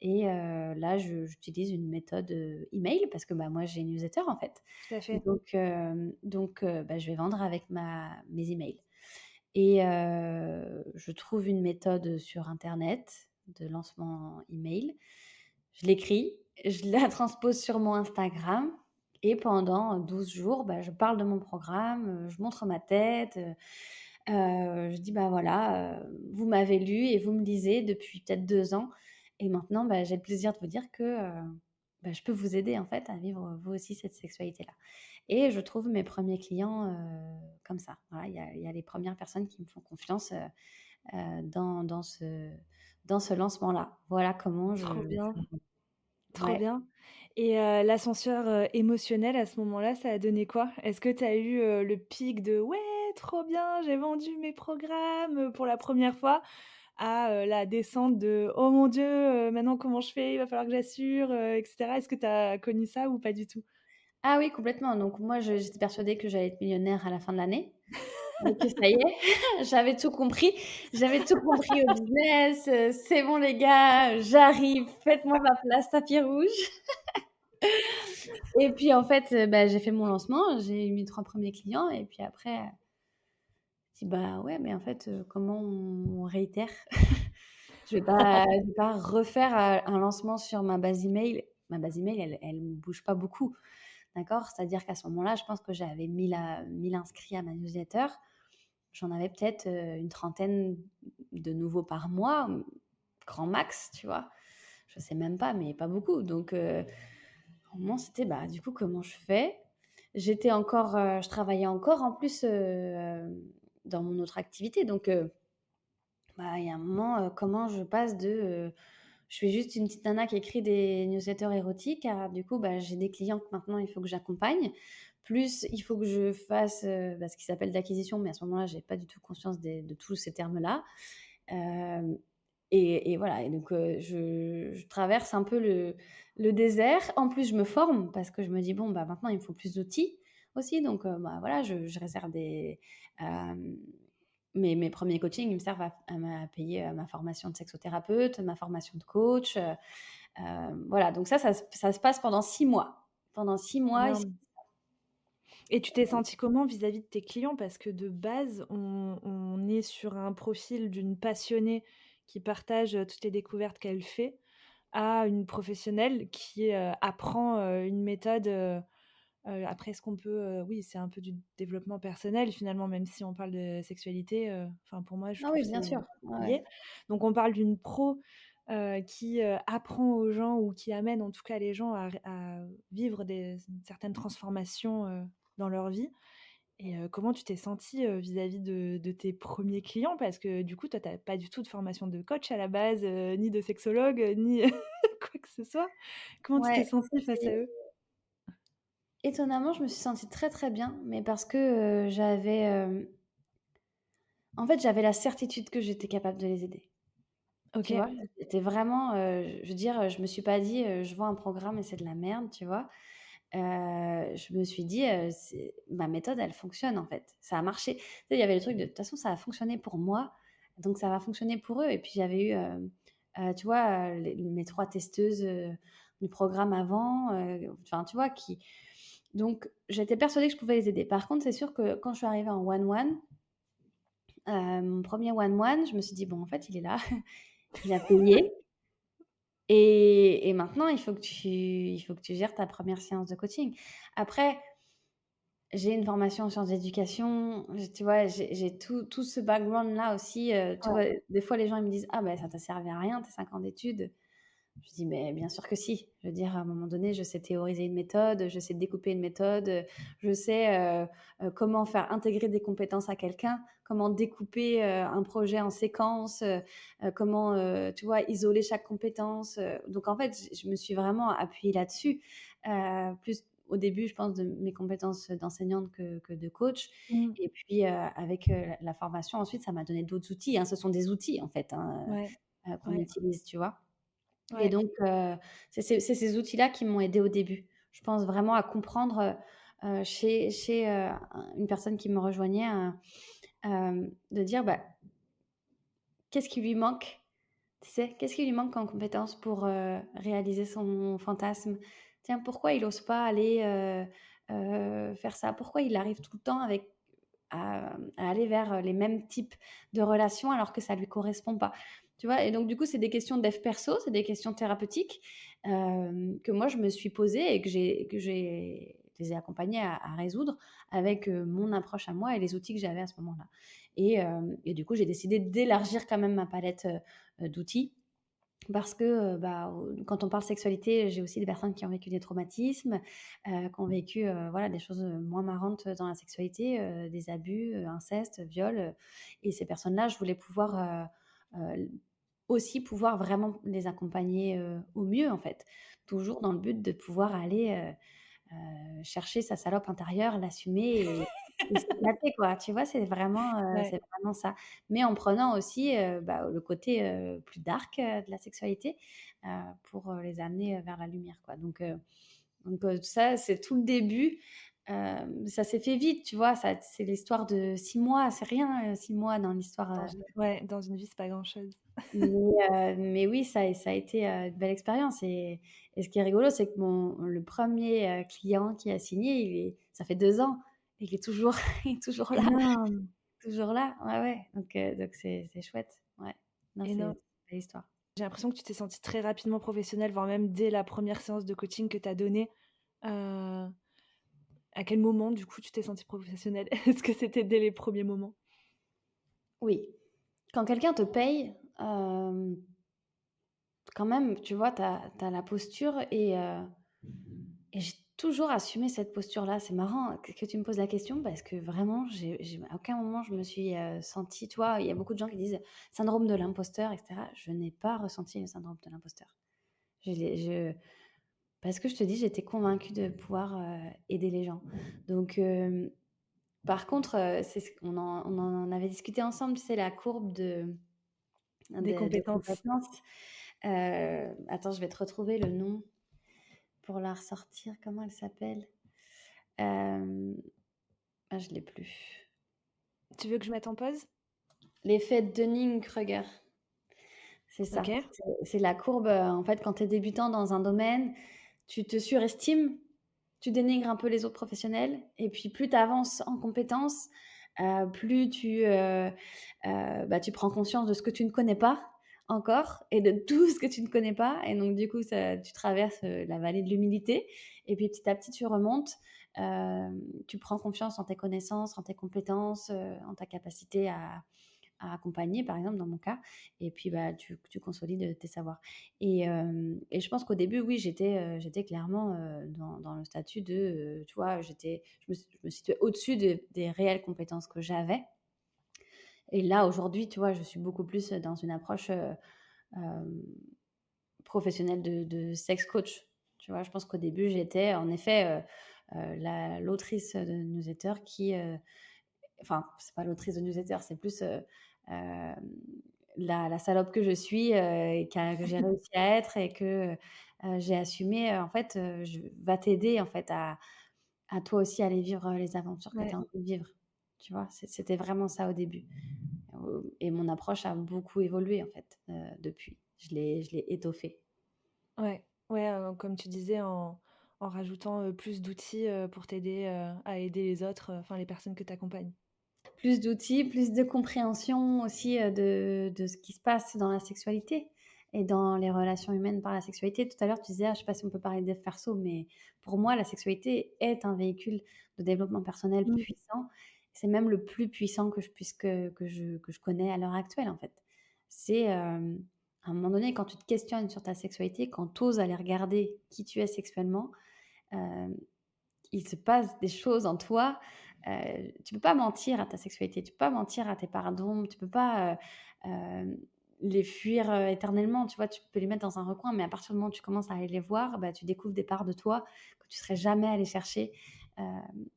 et là, j'utilise une méthode, email parce que, bah, moi, j'ai une newsletter, en fait. Tout à fait. Bah, je vais vendre avec mes emails et je trouve une méthode sur internet de lancement email. Je l'écris, je la transpose sur mon Instagram et pendant 12 jours, bah, je parle de mon programme, je montre ma tête, je dis: «Bah, voilà, vous m'avez lu et vous me lisez depuis peut-être 2 ans et maintenant, bah, j'ai le plaisir de vous dire que, bah, je peux vous aider, en fait, à vivre, vous aussi, cette sexualité-là» et je trouve mes premiers clients, comme ça. Voilà, il y a les premières personnes qui me font confiance, dans ce lancement-là. Voilà comment Trop bien, trop ouais. bien. Et l'ascenseur, émotionnel à ce moment-là, ça a donné quoi? Est-ce que tu as eu, le pic de: «Ouais, trop bien, j'ai vendu mes programmes, pour la première fois», à, la descente de: «Oh mon Dieu, maintenant comment je fais? Il va falloir que j'assure», et cetera. Est-ce que tu as connu ça ou pas du tout? Ah oui, complètement. Donc moi, j'étais persuadée que j'allais être millionnaire à la fin de l'année et que ça y est, j'avais tout compris. J'avais tout compris au business, «C'est bon les gars, j'arrive, faites-moi ma place, tapis rouge» et puis en fait, bah, j'ai fait mon lancement, j'ai eu mes 3 premiers clients et puis après, je dis: «Bah, ouais, mais en fait, comment on réitère?» Je vais pas refaire, un lancement sur ma base email. Ma base email, elle ne bouge pas beaucoup, d'accord? C'est-à-dire qu'à ce moment-là, je pense que j'avais 1000 inscrits à ma newsletter. J'en avais peut-être, une trentaine de nouveaux par mois, grand max, tu vois? Je sais même pas, mais pas beaucoup. Donc, au moment, c'était, bah, du coup, comment je fais? J'étais encore, je travaillais encore en plus, dans mon autre activité. Donc, bah, il y a un moment, comment je passe je suis juste une petite nana qui écrit des newsletters érotiques à du coup, bah, j'ai des clientes maintenant, il faut que j'accompagne. Plus, il faut que je fasse, bah, ce qui s'appelle de l'acquisition, mais à ce moment-là, j'ai pas du tout conscience de tous ces termes-là. Hem et voilà et donc je traverse un peu le désert. En plus, je me forme parce que je me dis: «Bon, bah, maintenant, il me faut plus d'outils aussi». Donc bah, voilà, je réserve hem, mes 1ers coachings, ils me servent à payer, ma formation de sexothérapeute, ma formation de coach, voilà. Donc ça se passe pendant 6 mois. Pendant 6 mois, ici. Énorme. Et tu t'es sentie comment vis-à-vis de tes clients? Parce que de base, on est sur un profil d'une passionnée qui partage, toutes les découvertes qu'elle fait, à une professionnelle qui, apprend, une méthode, après est-ce qu'on peut, oui, c'est un peu du développement personnel finalement, même si on parle de sexualité, enfin pour moi je Ah trouve oui, que bien c'est sûr. Ouais, ouais. lié. Donc on parle d'une pro, qui, apprend aux gens ou qui amène en tout cas les gens à vivre une certaine transformation, dans leur vie. Et comment tu t'es sentie, vis-à-vis de tes premiers clients? Parce que du coup toi tu as pas du tout de formation de coach à la base, ni de sexologue, ni quoi que ce soit. Comment tu t'es Ouais, sentie face à c'était eux? étonnamment, je me suis sentie très, très bien, mais parce que, en fait, j'avais la certitude que j'étais capable de les aider. Tu OK. vois? C'était vraiment, je veux dire, je me suis pas dit, «Je vends un programme et c'est de la merde», tu vois? Je me suis dit, «C'est ma méthode, elle fonctionne, en fait. Ça a marché». Tu sais, il y avait le truc de toute façon, ça a fonctionné pour moi, donc ça va fonctionner pour eux et puis j'avais eu, tu vois, mes 3 testeuses, du programme avant, enfin, tu vois? Donc j'étais persuadée que je pouvais les aider. Par contre, c'est sûr que quand je suis arrivée en one-one, mon 1er one-one, je me suis dit: «Bon, en fait, il est là, il a payé, Et maintenant, il faut que tu gères ta première séance de coaching. Après, j'ai une formation en sciences d'éducation, tu vois, j'ai tout ce background-là aussi, tu Ouais. vois? Des fois, les gens ils me disent: «Ah ben ça t'a servi à rien tes 5 ans d'études». Je dis: «Mais bien sûr que si». Je veux dire, à un moment donné, je sais théoriser une méthode, je sais découper une méthode, je sais, comment faire intégrer des compétences à quelqu'un, comment découper, un projet en séquences, comment, tu vois, isoler chaque compétence, donc en fait, je me suis vraiment appuyée là-dessus, plus au début, je pense, de mes compétences d'enseignante que de coach Mmh. et puis, avec, la formation ensuite, ça m'a donné d'autres outils, hein. Ce sont des outils, en fait, hein, Ouais, qu'on ouais, utilise, tu vois? Et ouais. donc, c'est ces outils-là qui m'ont aidée au début. Je pense vraiment à comprendre, chez, une personne qui me rejoignait, de dire, bah, qu'est-ce qui lui manque? Tu sais? Qu'est-ce qui lui manque comme compétence pour, réaliser son fantasme? Tiens, pourquoi il ose pas aller, faire ça? Pourquoi il arrive tout le temps à aller vers, les mêmes types de relations alors que ça lui correspond pas? Tu vois? Et donc du coup, c'est des questions de dev perso, c'est des questions thérapeutiques, que moi je me suis posées et que j'ai les ai accompagnés à résoudre avec, mon approche à moi et les outils que j'avais à ce moment-là. Et du coup, j'ai décidé d'élargir quand même ma palette, d'outils parce que, bah, quand on parle sexualité, j'ai aussi des personnes qui ont vécu des traumatismes, qui ont vécu, voilà, des choses, moins marrantes dans la sexualité, des abus, inceste, viol, et ces personnes-là, je voulais pouvoir, aussi pouvoir vraiment les accompagner, au mieux, en fait. Toujours dans le but de pouvoir aller, chercher sa salope intérieure, l'assumer et s'éclater quoi, tu vois? Ouais. C'est vraiment ça. Mais en prenant aussi, bah, le côté, plus dark, de la sexualité, pour, les amener, vers la lumière quoi. Donc ça, c'est tout le début. Ça s'est fait vite, tu vois? Ça c'est l'histoire de 6 mois, c'est rien, 6 mois dans l'histoire, Dans une vie, c'est pas grand-chose. mais oui, ça a été, une belle expérience et ce qui est rigolo, c'est que le premier client qui a signé, ça fait 2 ans et il est toujours il est toujours là, Énorme, toujours là. Ouais, ouais, donc c'est chouette. Ouais. Non, c'est énorme. une belle histoire. J'ai l'impression que tu t'es sentie très rapidement professionnelle, voire même dès la première séance de coaching que tu as donnée. Heu, à quel moment, du coup, tu t'es sentie professionnelle? Est-ce que c'était dès les premiers moments? Oui, quand quelqu'un te paye, quand même, tu vois, tu as la posture et j'ai toujours assumé cette posture-là. C'est marrant que tu me poses la question parce que vraiment, à aucun moment je me suis, sentie, tu vois? Il y a beaucoup de gens qui disent: «Syndrome de l'imposteur» et cetera. Je n'ai pas ressenti le syndrome de l'imposteur. Je l'ai je Parce que je te dis, j'étais convaincue de pouvoir, aider les gens. Donc, par contre, c'est ce qu'on en avait discuté ensemble, tu sais, la courbe Des de compétences. compétences. Attends, je vais te retrouver le nom pour la ressortir. Comment elle s'appelle? Hem, ah, je l'ai plus. Tu veux que je mette en pause? L'effet Dunning-Kruger, c'est ça. OK. C'est la courbe, en fait, quand tu es débutant dans un domaine, tu te surestimes, tu dénigres un peu les autres professionnels et puis plus tu avances en compétences, plus bah, tu prends conscience de ce que tu ne connais pas encore et de tout ce que tu ne connais pas et donc du coup, tu traverses, la vallée de l'humilité et puis petit à petit tu remontes, tu prends confiance en tes connaissances, en tes compétences, en ta capacité à accompagner, par exemple, dans mon cas et puis, bah, tu consolides, tes savoirs et je pense qu'au début, oui, j'étais clairement, dans le statut de, tu vois, je me situais au-dessus des réelles compétences que j'avais et là, aujourd'hui, tu vois, je suis beaucoup plus, dans une approche, hem, professionnelle de sex coach, tu vois? Je pense qu'au début, j'étais en effet, la l'autrice de newsletter qui, enfin, c'est pas l'autrice de newsletter, c'est plus, hem, la salope que je suis, et que j'ai réussi à être et que, j'ai assumé, en fait, je va t'aider, en fait, à toi aussi aller vivre, les aventures que tu Ouais, as envie de vivre. Tu vois? C'était vraiment ça au début, et mon approche a beaucoup évolué, en fait, depuis. Je l'ai étoffée. ouais, ouais, comme tu disais, en rajoutant, plus d'outils, pour t'aider, à aider les autres, enfin les personnes que tu accompagnes. Plus d'outils, plus de compréhension aussi, de ce qui se passe dans la sexualité. et dans les relations humaines par la sexualité. Tout à l'heure, tu disais: «Ah, je sais pas si on peut parler de dev perso», mais pour moi, la sexualité est un véhicule de développement personnel Mmh. puissant. C'est même le plus puissant que je connais à l'heure actuelle, en fait. C'est, à un moment donné, quand tu te questionnes sur ta sexualité, quand tu oses aller regarder qui tu es sexuellement, hem, il se passe des choses en toi. Tu peux pas mentir à ta sexualité, tu peux pas mentir à tes parts d'ombre, tu peux pas, hem, les fuir, éternellement, tu vois? Tu peux les mettre dans un recoin, mais à partir du moment où tu commences à aller les voir, bah, tu découvres des parts de toi que tu serais jamais allé chercher, hem,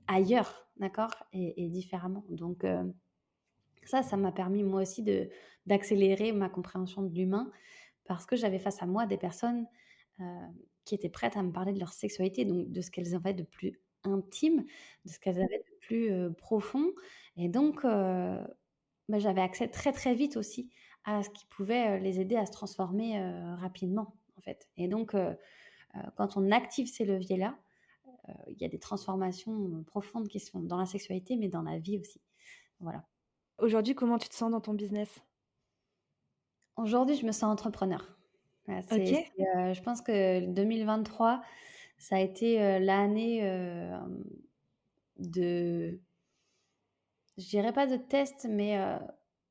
ailleurs, d'accord? Et différemment. Donc ça m'a permis moi aussi d'accélérer ma compréhension de l'humain parce que j'avais face à moi des personnes, heu, qui étaient prêtes à me parler de leur sexualité, donc de ce qu'elles avaient de plus intime, de ce qu'elles avaient de plus, profond. Et donc bah, j'avais accès très, très vite aussi à ce qui pouvait, les aider à se transformer, rapidement, en fait. Et donc quand on active ces leviers-là, il y a des transformations, profondes qui se font dans la sexualité, mais dans la vie aussi. Voilà. Aujourd'hui, comment tu te sens dans ton business? Aujourd'hui, je me sens entrepreneur. Voilà, OK. je pense que 2023, ça a été, l'année, de je dirais pas de test, mais,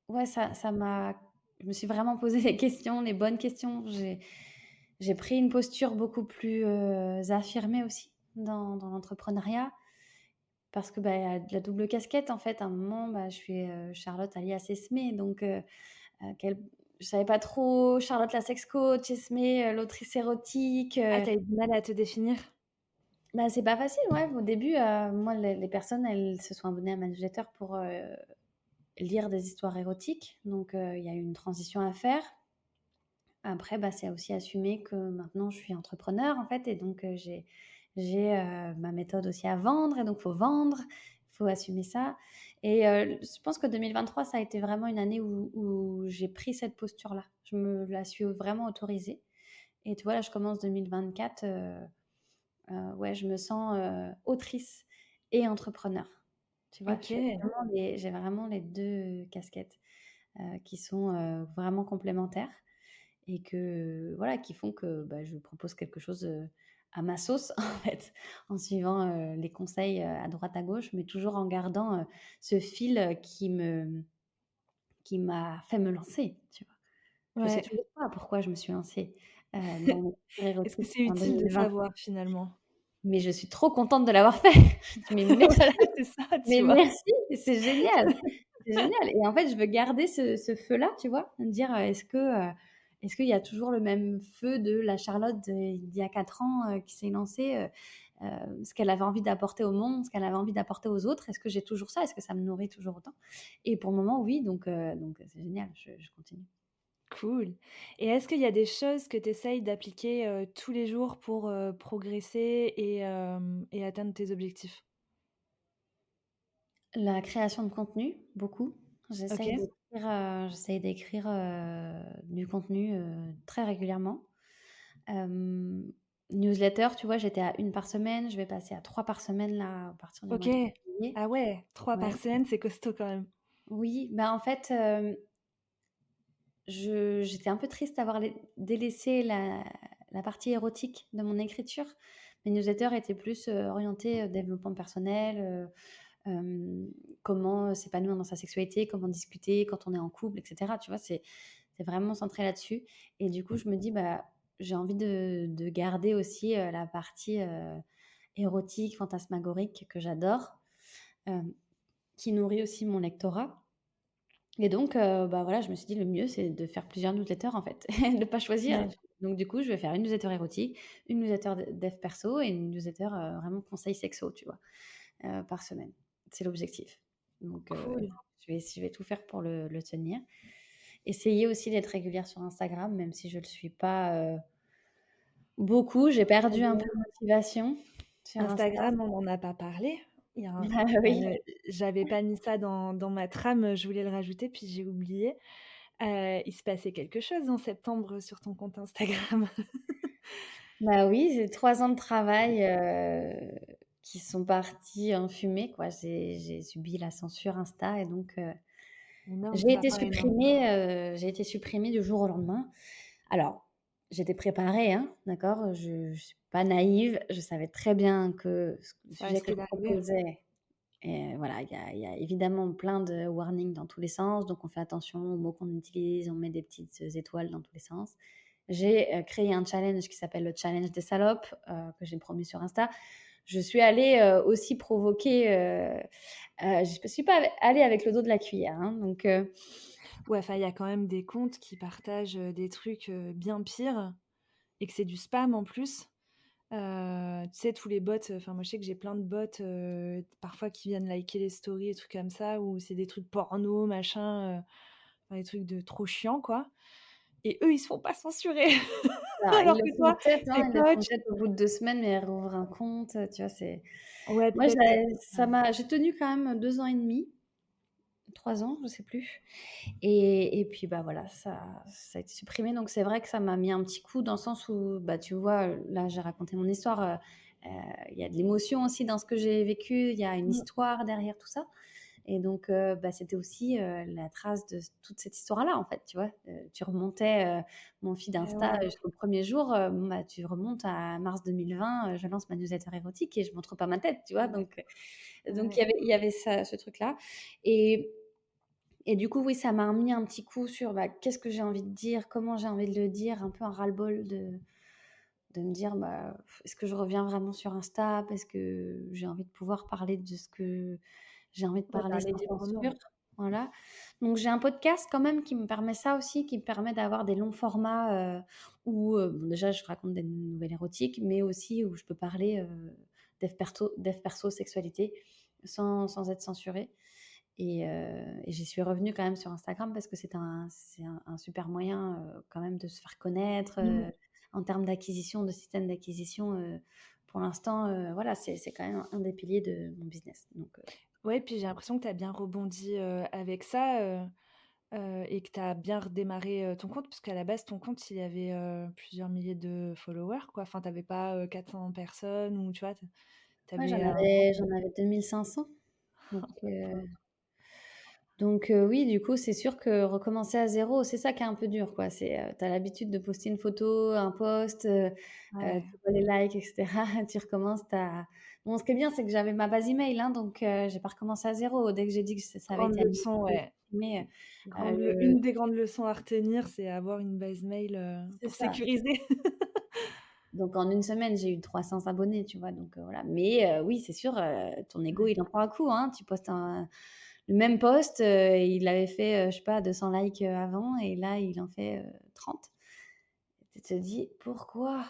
ouais, ça m'a je me suis vraiment posé les questions, les bonnes questions. J'ai pris une posture beaucoup plus, affirmée aussi dans l'entrepreneuriat parce que, bah, il y a de la double casquette, en fait. À un moment, bah, je suis, Charlotte alias Esmé, donc quel je savais pas trop, Charlotte la sex coach, Esmé, l'autrice érotique, Ah, tu as eu du mal à te définir? bah, c'est pas facile, ouais. Au début, moi, les personnes, elles se sont abonnées à ma newsletter pour, lire des histoires érotiques, donc il y a eu une transition à faire. Après, bah, c'est aussi assumer que maintenant je suis entrepreneur, en fait, et donc ma méthode aussi à vendre, et donc faut vendre, il faut assumer ça. Et je pense que 2023, ça a été vraiment une année où j'ai pris cette posture-là. Je me la suis vraiment autorisée. Et tu vois, là, je commence 2024, ouais, je me sens, autrice et entrepreneur. Tu vois? OK. J'ai vraiment les 2 casquettes, qui sont, vraiment complémentaires et que voilà, qui font que, bah, je propose quelque chose, à ma sauce en fait, en suivant, les conseils, à droite à gauche, mais toujours en gardant, ce fil, qui m'a fait me lancer, tu vois? Je sais Ouais. toujours pas pourquoi je me suis lancée, dans l'écriture Est-ce que érotique c'est en utile de 2020, savoir finalement? mais je suis trop contente de l'avoir fait. Je dis: «Mais Voilà, merci, c'est ça, mais tu vois? merci, c'est génial, c'est génial». Et en fait, je veux garder ce feu-là, tu vois? Me dire, est-ce qu'il y a toujours le même feu de la Charlotte d'il y a 4 ans, qui s'est lancée, ce qu'elle avait envie d'apporter au monde, ce qu'elle avait envie d'apporter aux autres? Est-ce que j'ai toujours ça? Est-ce que ça me nourrit toujours autant? Et pour le moment, oui, donc c'est génial, je continue. Cool. Et est-ce qu'il y a des choses que tu essayes d'appliquer, tous les jours pour, progresser et atteindre tes objectifs? La création de contenu, beaucoup. OK. J'essaye d'écrire, du contenu, très régulièrement. Hem, Newsletter, tu vois, j'étais à une par semaine, je vais passer à 3 par semaine là, à partir du mois OK. de février. Ah ouais, 3 par Ouais. semaine, c'est costaud quand même. Oui, bah, en fait, j'étais un peu triste d'avoir délaissé la partie érotique de mon écriture. Mes newsletters étaient plus, orientés, développement personnel, comment s'épanouir dans sa sexualité, comment discuter quand on est en couple, et cetera. Tu vois? C'est vraiment centré là-dessus. Et du coup, je me dis: «Bah, j'ai envie de garder aussi, la partie, érotique, fantasmagorique que j'adore, hem, qui nourrit aussi mon lectorat». Et donc bah, voilà, je me suis dit: «Le mieux, c'est de faire plusieurs newsletters, en fait, de pas choisir». Ouais. Donc du coup, je vais faire une newsletter érotique, une newsletter dev perso et une newsletter, vraiment conseils sexo, tu vois? Par semaine. C'est l'objectif. Donc Cool. je vais tout faire pour le tenir. Essayer aussi d'être régulière sur Instagram, même si je le suis pas, beaucoup. J'ai perdu un peu de motivation sur Insta. Instagram, on n'en a pas parlé. Il y a un Ah oui. j'avais pas mis ça dans ma trame, je voulais le rajouter, puis j'ai oublié. Il se passait quelque chose en septembre sur ton compte Instagram. Bah oui, c'est 3 ans de travail, qui sont partis en fumée, quoi. J'ai subi la censure Insta, et donc Énorme, J'ai ça a été pas énorme. été supprimée du jour au lendemain. Alors, j'étais préparée, hein, d'accord? Je suis pas naïve, je savais très bien que le Ça sujet que risquait je d'arriver. proposais, et voilà, il y a évidemment plein de warnings dans tous les sens, donc on fait attention aux mots qu'on utilise, on met des petites étoiles dans tous les sens. J'ai, créé un challenge qui s'appelle le challenge des salopes, que j'ai promu sur Insta. Je suis allée, aussi provoquer, je suis pas allée avec le dos de la cuillère, hein, donc Ouais, enfin, il y a quand même des comptes qui partagent, des trucs, bien pires et que c'est du spam en plus. Tu sais, tous les bots, enfin, moi, je sais que j'ai plein de bots, parfois qui viennent liker les stories et trucs comme ça, où c'est des trucs porno, machin, enfin, des trucs de trop chiants, quoi. Et eux, ils se font pas censurer. alors ils Alors le que font toi, peut-être, tu hein, ils le font coach. peut-être au bout de 2 semaines, mais elles rouvrent un compte, tu vois? C'est Ouais, moi peut-être que j'ai tenu quand même 2 ans et demi, 3 ans, je sais plus, et puis, bah, voilà, ça a été supprimé, donc c'est vrai que ça m'a mis un petit coup dans le sens où, bah, tu vois, là, j'ai raconté mon histoire, il y a de l'émotion aussi dans ce que j'ai vécu, il y a une mmh, histoire derrière tout ça. Et donc, bah, c'était aussi, la trace de toute cette histoire-là, en fait, tu vois? Tu remontais, mon feed et Insta ouais, jusqu'au premier jour, bon, bah, tu remontes à mars 2020, je lance ma newsletter érotique et je montre pas ma tête, tu vois? Donc ouais. il y avait ça, ce truc-là, et du coup, oui, ça m'a mis un petit coup sur, bah, qu'est-ce que j'ai envie de dire? Comment j'ai envie de le dire? Un peu un ras-le-bol de me dire: «Bah, est-ce que je reviens vraiment sur Insta? Parce que j'ai envie de pouvoir parler de ce que j'ai envie de Ouais, parler parler sans librement. censure?» Voilà. Donc j'ai un podcast quand même qui me permet ça aussi, qui me permet d'avoir des longs formats, où, bon, déjà je raconte des nouvelles érotiques, mais aussi où je peux parler, dev perso, sexualité, sans être censurée, et j'y suis revenue quand même sur Instagram parce que c'est un super moyen, quand même de se faire connaître, Mmh. en termes d'acquisition, de système d'acquisition, pour l'instant, voilà, c'est quand même un des piliers de mon business, donc Ouais, puis j'ai l'impression que tu as bien rebondi, avec ça, et que tu as bien redémarré, ton compte, parce qu'à la base, ton compte, il avait, plusieurs milliers de followers, quoi. Enfin, tu avais pas, 400 personnes ou tu vois? Tu ouais, avais un compte, j'en avais 2 500, donc pauvre. oui, du coup, c'est sûr que recommencer à zéro, c'est ça qui est un peu dur, quoi. Tu as l'habitude de poster une photo, un post, Ouais, tu vois les likes et cetera. Tu recommences, bon, ce qui est bien, c'est que j'avais ma base email, hein, donc j'ai pas recommencé à zéro. Dès que j'ai dit que ça avait grande été leçon, annulé, ouais. supprimé, le Une des grandes leçons à retenir, c'est avoir une base mail, c'est pour ça. sécuriser. Donc en une semaine, j'ai eu 300 abonnés, tu vois? Donc voilà. Mais oui, c'est sûr, ton ego, il en prend un coup, hein. Tu postes le même post, il avait fait, je sais pas, 200 likes, avant, et là, il en fait, 30. Tu te dis: «Pourquoi?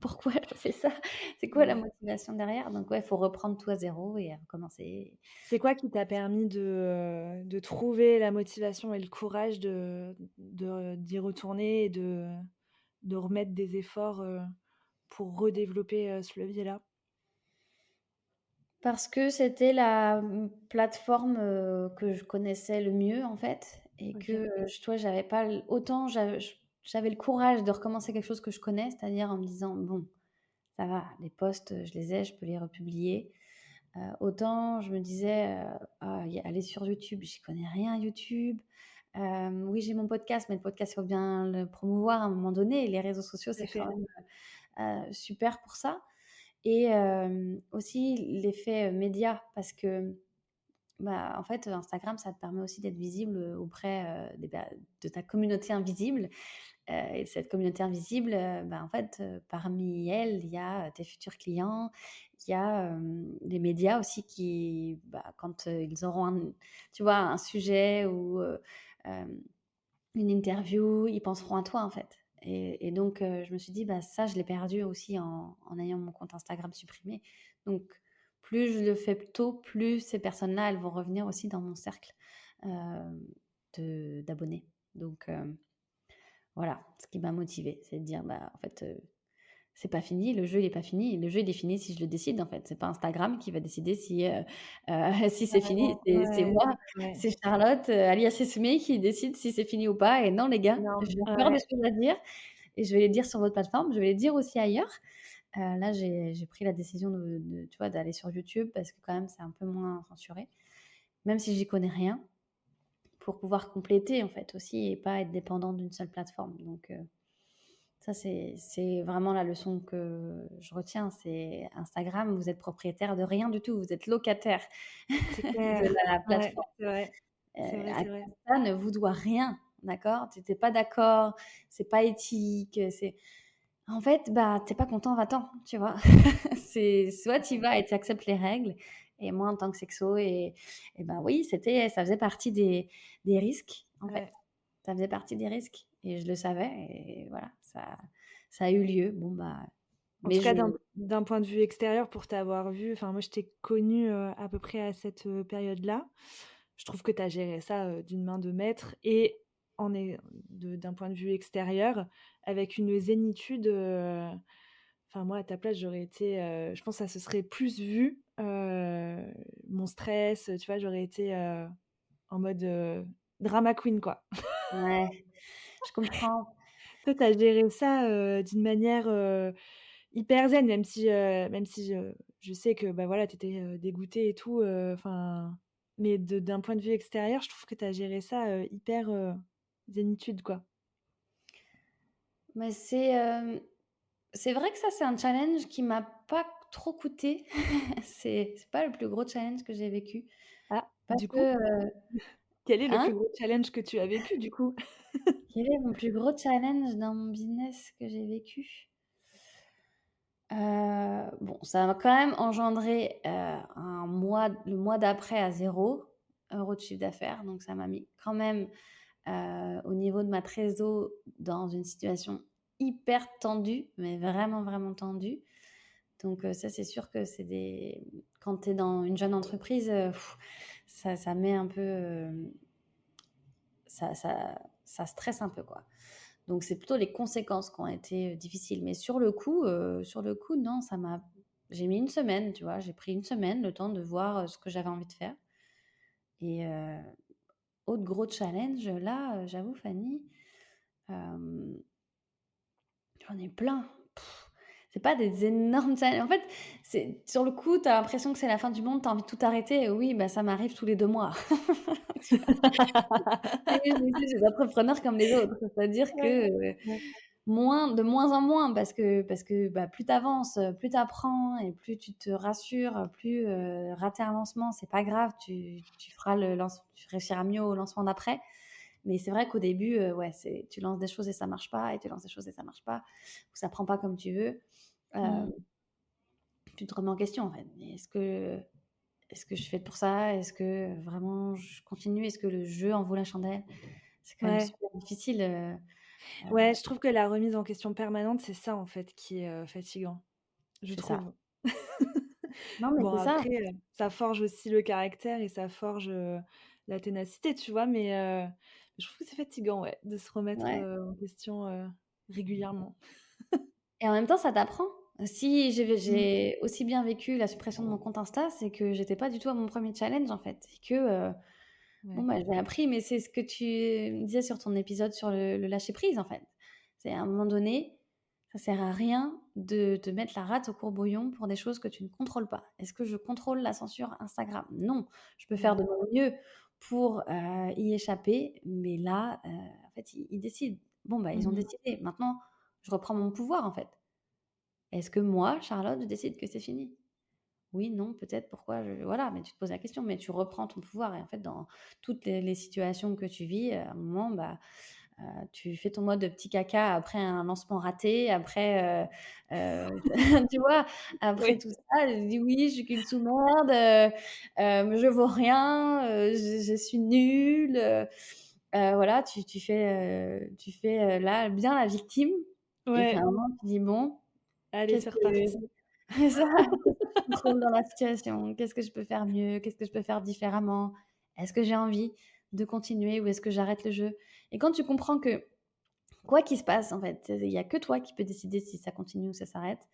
Pourquoi je fais ça? C'est quoi la Ouais. motivation derrière?» Donc ouais, il faut reprendre tout à zéro et recommencer. C'est quoi qui t'a permis de trouver la motivation et le courage d'y retourner et de remettre des efforts, pour redévelopper, ce levier-là? Parce que c'était la, plateforme, que je connaissais le mieux, en fait, et que, OK. tu vois, j'avais pas l autant j'avais le courage de recommencer quelque chose que je connais, c'est-à-dire en me disant: «Bon, ça va, les posts, je les ai, je peux les republier». Autant je me disais, «Ah, aller sur YouTube, j'y connais rien à YouTube. Oui, j'ai mon podcast, mais le podcast, il faut bien le promouvoir à un moment donné, et les réseaux sociaux, Tout à c'est quand fait. même, super pour ça». Et aussi l'effet, média, parce que, bah, en fait, Instagram, ça te permet aussi d'être visible, auprès, de ta communauté invisible, et cette communauté invisible, bah, en fait, parmi elles, il y a, tes futurs clients, il y a, les médias aussi qui, bah, quand, ils auront tu vois, un sujet ou hem, une interview, ils penseront à toi, en fait, et donc je me suis dit: «Bah, ça, je l'ai perdu aussi en ayant mon compte Instagram supprimé». Donc plus je le fais tôt, plus ces personnes-là, elles vont revenir aussi dans mon cercle, hem, de d'abonnés. Donc voilà, ce qui m'a motivée, c'est de dire: «Bah, en fait, c'est pas fini, le jeu il est pas fini. Le jeu il est fini si je le décide, en fait. C'est pas Instagram qui va décider si, si c'est fini. C'est Ouais, moi, ouais. c'est Charlotte, alias Esmé, qui décide si c'est fini ou pas, et non les gars, Non, j'ai encore des ouais. choses à dire, et je vais les dire sur votre plateforme, je vais les dire aussi ailleurs». Là, j'ai pris la décision tu vois, d'aller sur YouTube parce que quand même c'est un peu moins censuré, même si j'y connais rien, pour pouvoir compléter, en fait, aussi et pas être dépendant d'une seule plateforme. Donc ça, c'est vraiment la leçon que je retiens, c'est Instagram, vous êtes propriétaire de rien du tout, vous êtes locataire C'est de clair. la Ouais, plateforme. c'est vrai. C'est vrai, c'est vrai. Insta ne vous doit rien, d'accord? Tu étais pas d'accord, c'est pas éthique, c'est en fait, bah, tu es pas content, va-t'en, tu vois? C'est soit tu y vas et tu acceptes les règles et moi, en tant que sexo et ben, oui, ça faisait partie des risques, en fait. Ouais. Ça faisait partie des risques et je le savais et voilà, ça a eu lieu. Bon, bah, En mais tout cas, je d'un point de vue extérieur, pour t'avoir vu, enfin moi je t'ai connue, à peu près à cette, période-là. Je trouve que tu as géré ça, d'une main de maître et en est d'un point de vue extérieur, avec une zénitude, enfin moi à ta place j'aurais été, je pense que ça se serait plus vu, mon stress, tu vois? J'aurais été, en mode, drama queen quoi. ouais, je comprends. Toi, tu as géré ça, d'une manière, hyper zen, même si je sais que, bah, voilà, tu étais, dégoûtée et tout, enfin, mais d'un point de vue extérieur, je trouve que tu as géré ça, hyper, zénitude, quoi. Mais c'est vrai que ça, c'est un challenge qui m'a pas trop coûté. C'est pas le plus gros challenge que j'ai vécu Ah, parce du que, coup, quel est le hein? plus gros challenge que tu as vécu, du coup? Quel est mon plus gros challenge dans mon business que j'ai vécu? Bon, ça va quand même engendrer, le mois d'après à 0 € de chiffre d'affaires, donc ça m'a mis quand même, au niveau de ma trésor dans une situation hyper tendue, mais vraiment, vraiment tendue. Donc ça, c'est sûr que c'est des quand tu es dans une jeune entreprise, ça met un peu, ça stresse un peu, quoi. Donc c'est plutôt les conséquences qui ont été, difficiles. Mais sur le coup, non, j'ai mis une semaine, tu vois? J'ai pris une semaine, le temps de voir, ce que j'avais envie de faire et autre gros challenge, là, j'avoue Fanny, hem, j'en ai plein. C'est pas des énormes challenges. En fait, c'est sur le coup, tu as l'impression que c'est la fin du monde, tu as envie de tout arrêter. Oui, bah, ça m'arrive tous les 2 mois. Tu vois? Et je suis des entrepreneurs comme les autres. C'est-à-dire Ouais, que, ouais. de moins en moins parce que, bah, plus tu avances, plus tu apprends et plus tu te rassures, plus, rater un lancement, c'est pas grave, tu réussiras mieux au lancement d'après. Mais c'est vrai qu'au début, ouais, tu lances des choses et ça marche pas et tu lances des choses et ça marche pas, ou ça prend pas comme tu veux. Hem, Mmh. Tu te remets en question, en fait. Mais est-ce que je suis faite pour ça? Est-ce que vraiment je continue? Est-ce que le jeu en vaut la chandelle? C'est quand même Ouais. super difficile, Ouais, je trouve que la remise en question permanente, c'est ça, en fait, qui est, fatigant, je c'est ça. trouve. Non, mais Bon c'est ça. après, ça forge aussi le caractère et ça forge, la ténacité, tu vois? Mais, je trouve que c'est fatigant, ouais, de se remettre, Ouais. en question, régulièrement. Et en même temps, ça t'apprend. Si Mmh. j'ai aussi bien vécu la suppression de mon compte Insta, c'est que j'étais pas du tout à mon premier challenge, en fait, et que, bon, Ouais. bah, j'ai appris, mais c'est ce que tu me disais sur ton épisode sur le lâcher prise, en fait. C'est à un moment donné, ça sert à rien de te mettre la rate au courbouillon pour des choses que tu ne contrôles pas. Est-ce que je contrôle la censure Instagram? Non. Je peux faire Mmh. de mon mieux pour, y échapper, mais là, en fait, ils décident. Bon, bah, ils ont Mmh. décidé. Maintenant, je reprends mon pouvoir, en fait. Est-ce que moi, Charlotte, je décide que c'est fini? Oui, non, peut-être, pourquoi, voilà, mais tu te poses la question, mais tu reprends ton pouvoir et en fait, dans toutes les situations que tu vis, à un moment, bah, tu fais ton mode de petit caca après un lancement raté, après, tu vois? Après Oui. tout ça, je dis: «Oui, je suis qu'une sous-merde, je vaux rien, je suis nulle», voilà, tu fais, là, bien la victime et puis à un Ouais, moment, tu dis: «Bon, allez, qu'est-ce c'est que» reparti. c'est ça, qu'est-ce que je contrôle dans la situation? Qu'est-ce que je peux faire mieux? Qu'est-ce que je peux faire différemment? Est-ce que j'ai envie de continuer ou est-ce que j'arrête le jeu? Et quand tu comprends que quoi qu'il se passe, en fait, il y a que toi qui peux décider si ça continue ou ça s'arrête,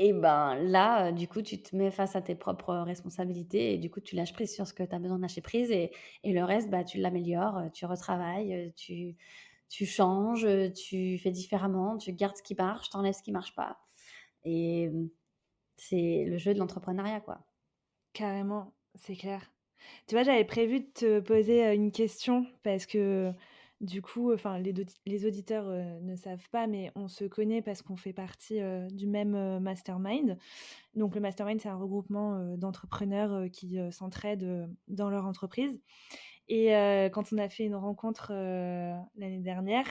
et ben, là, du coup, tu te mets face à tes propres responsabilités et du coup, tu lâches prise sur ce que tu as besoin de lâcher prise et le reste, bah, tu l'améliores, tu retravailles, tu changes, tu fais différemment, tu gardes ce qui marche, tu enlèves ce qui marche pas et c'est le jeu de l'entrepreneuriat, quoi. Carrément, c'est clair. Tu vois, j'avais prévu de te poser, une question parce que, du coup, enfin, les auditeurs, ne savent pas, mais on se connaît parce qu'on fait partie, du même, mastermind. Donc le mastermind, c'est un regroupement, d'entrepreneurs, qui, s'entraident, dans leur entreprise et quand on a fait une rencontre, l'année dernière,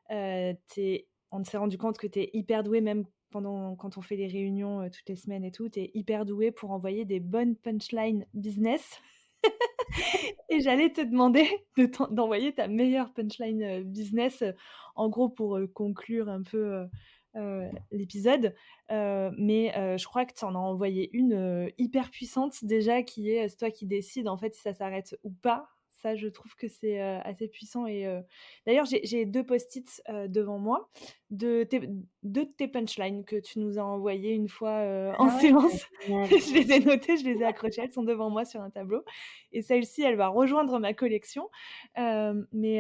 tu on s'est rendu compte que tu es hyper doué même quand on fait les réunions, toutes les semaines et tout, tu es hyper doué pour envoyer des bonnes punchlines business. Et j'allais te demander d'envoyer ta meilleure punchline, business, en gros pour, conclure un peu, l'épisode. Mais, je crois que tu en as envoyé une, hyper puissante déjà qui est, c'est toi qui décides en fait si ça s'arrête ou pas. Ça, je trouve que c'est, assez puissant et d'ailleurs j'ai 2 post-it, devant moi de tes 2 de tes punchlines que tu nous as envoyées une fois, en Ah ouais, séance. génial. Je les ai notées, je les ai accrochées, elles sont devant moi sur un tableau et celle-ci, elle va rejoindre ma collection. Mais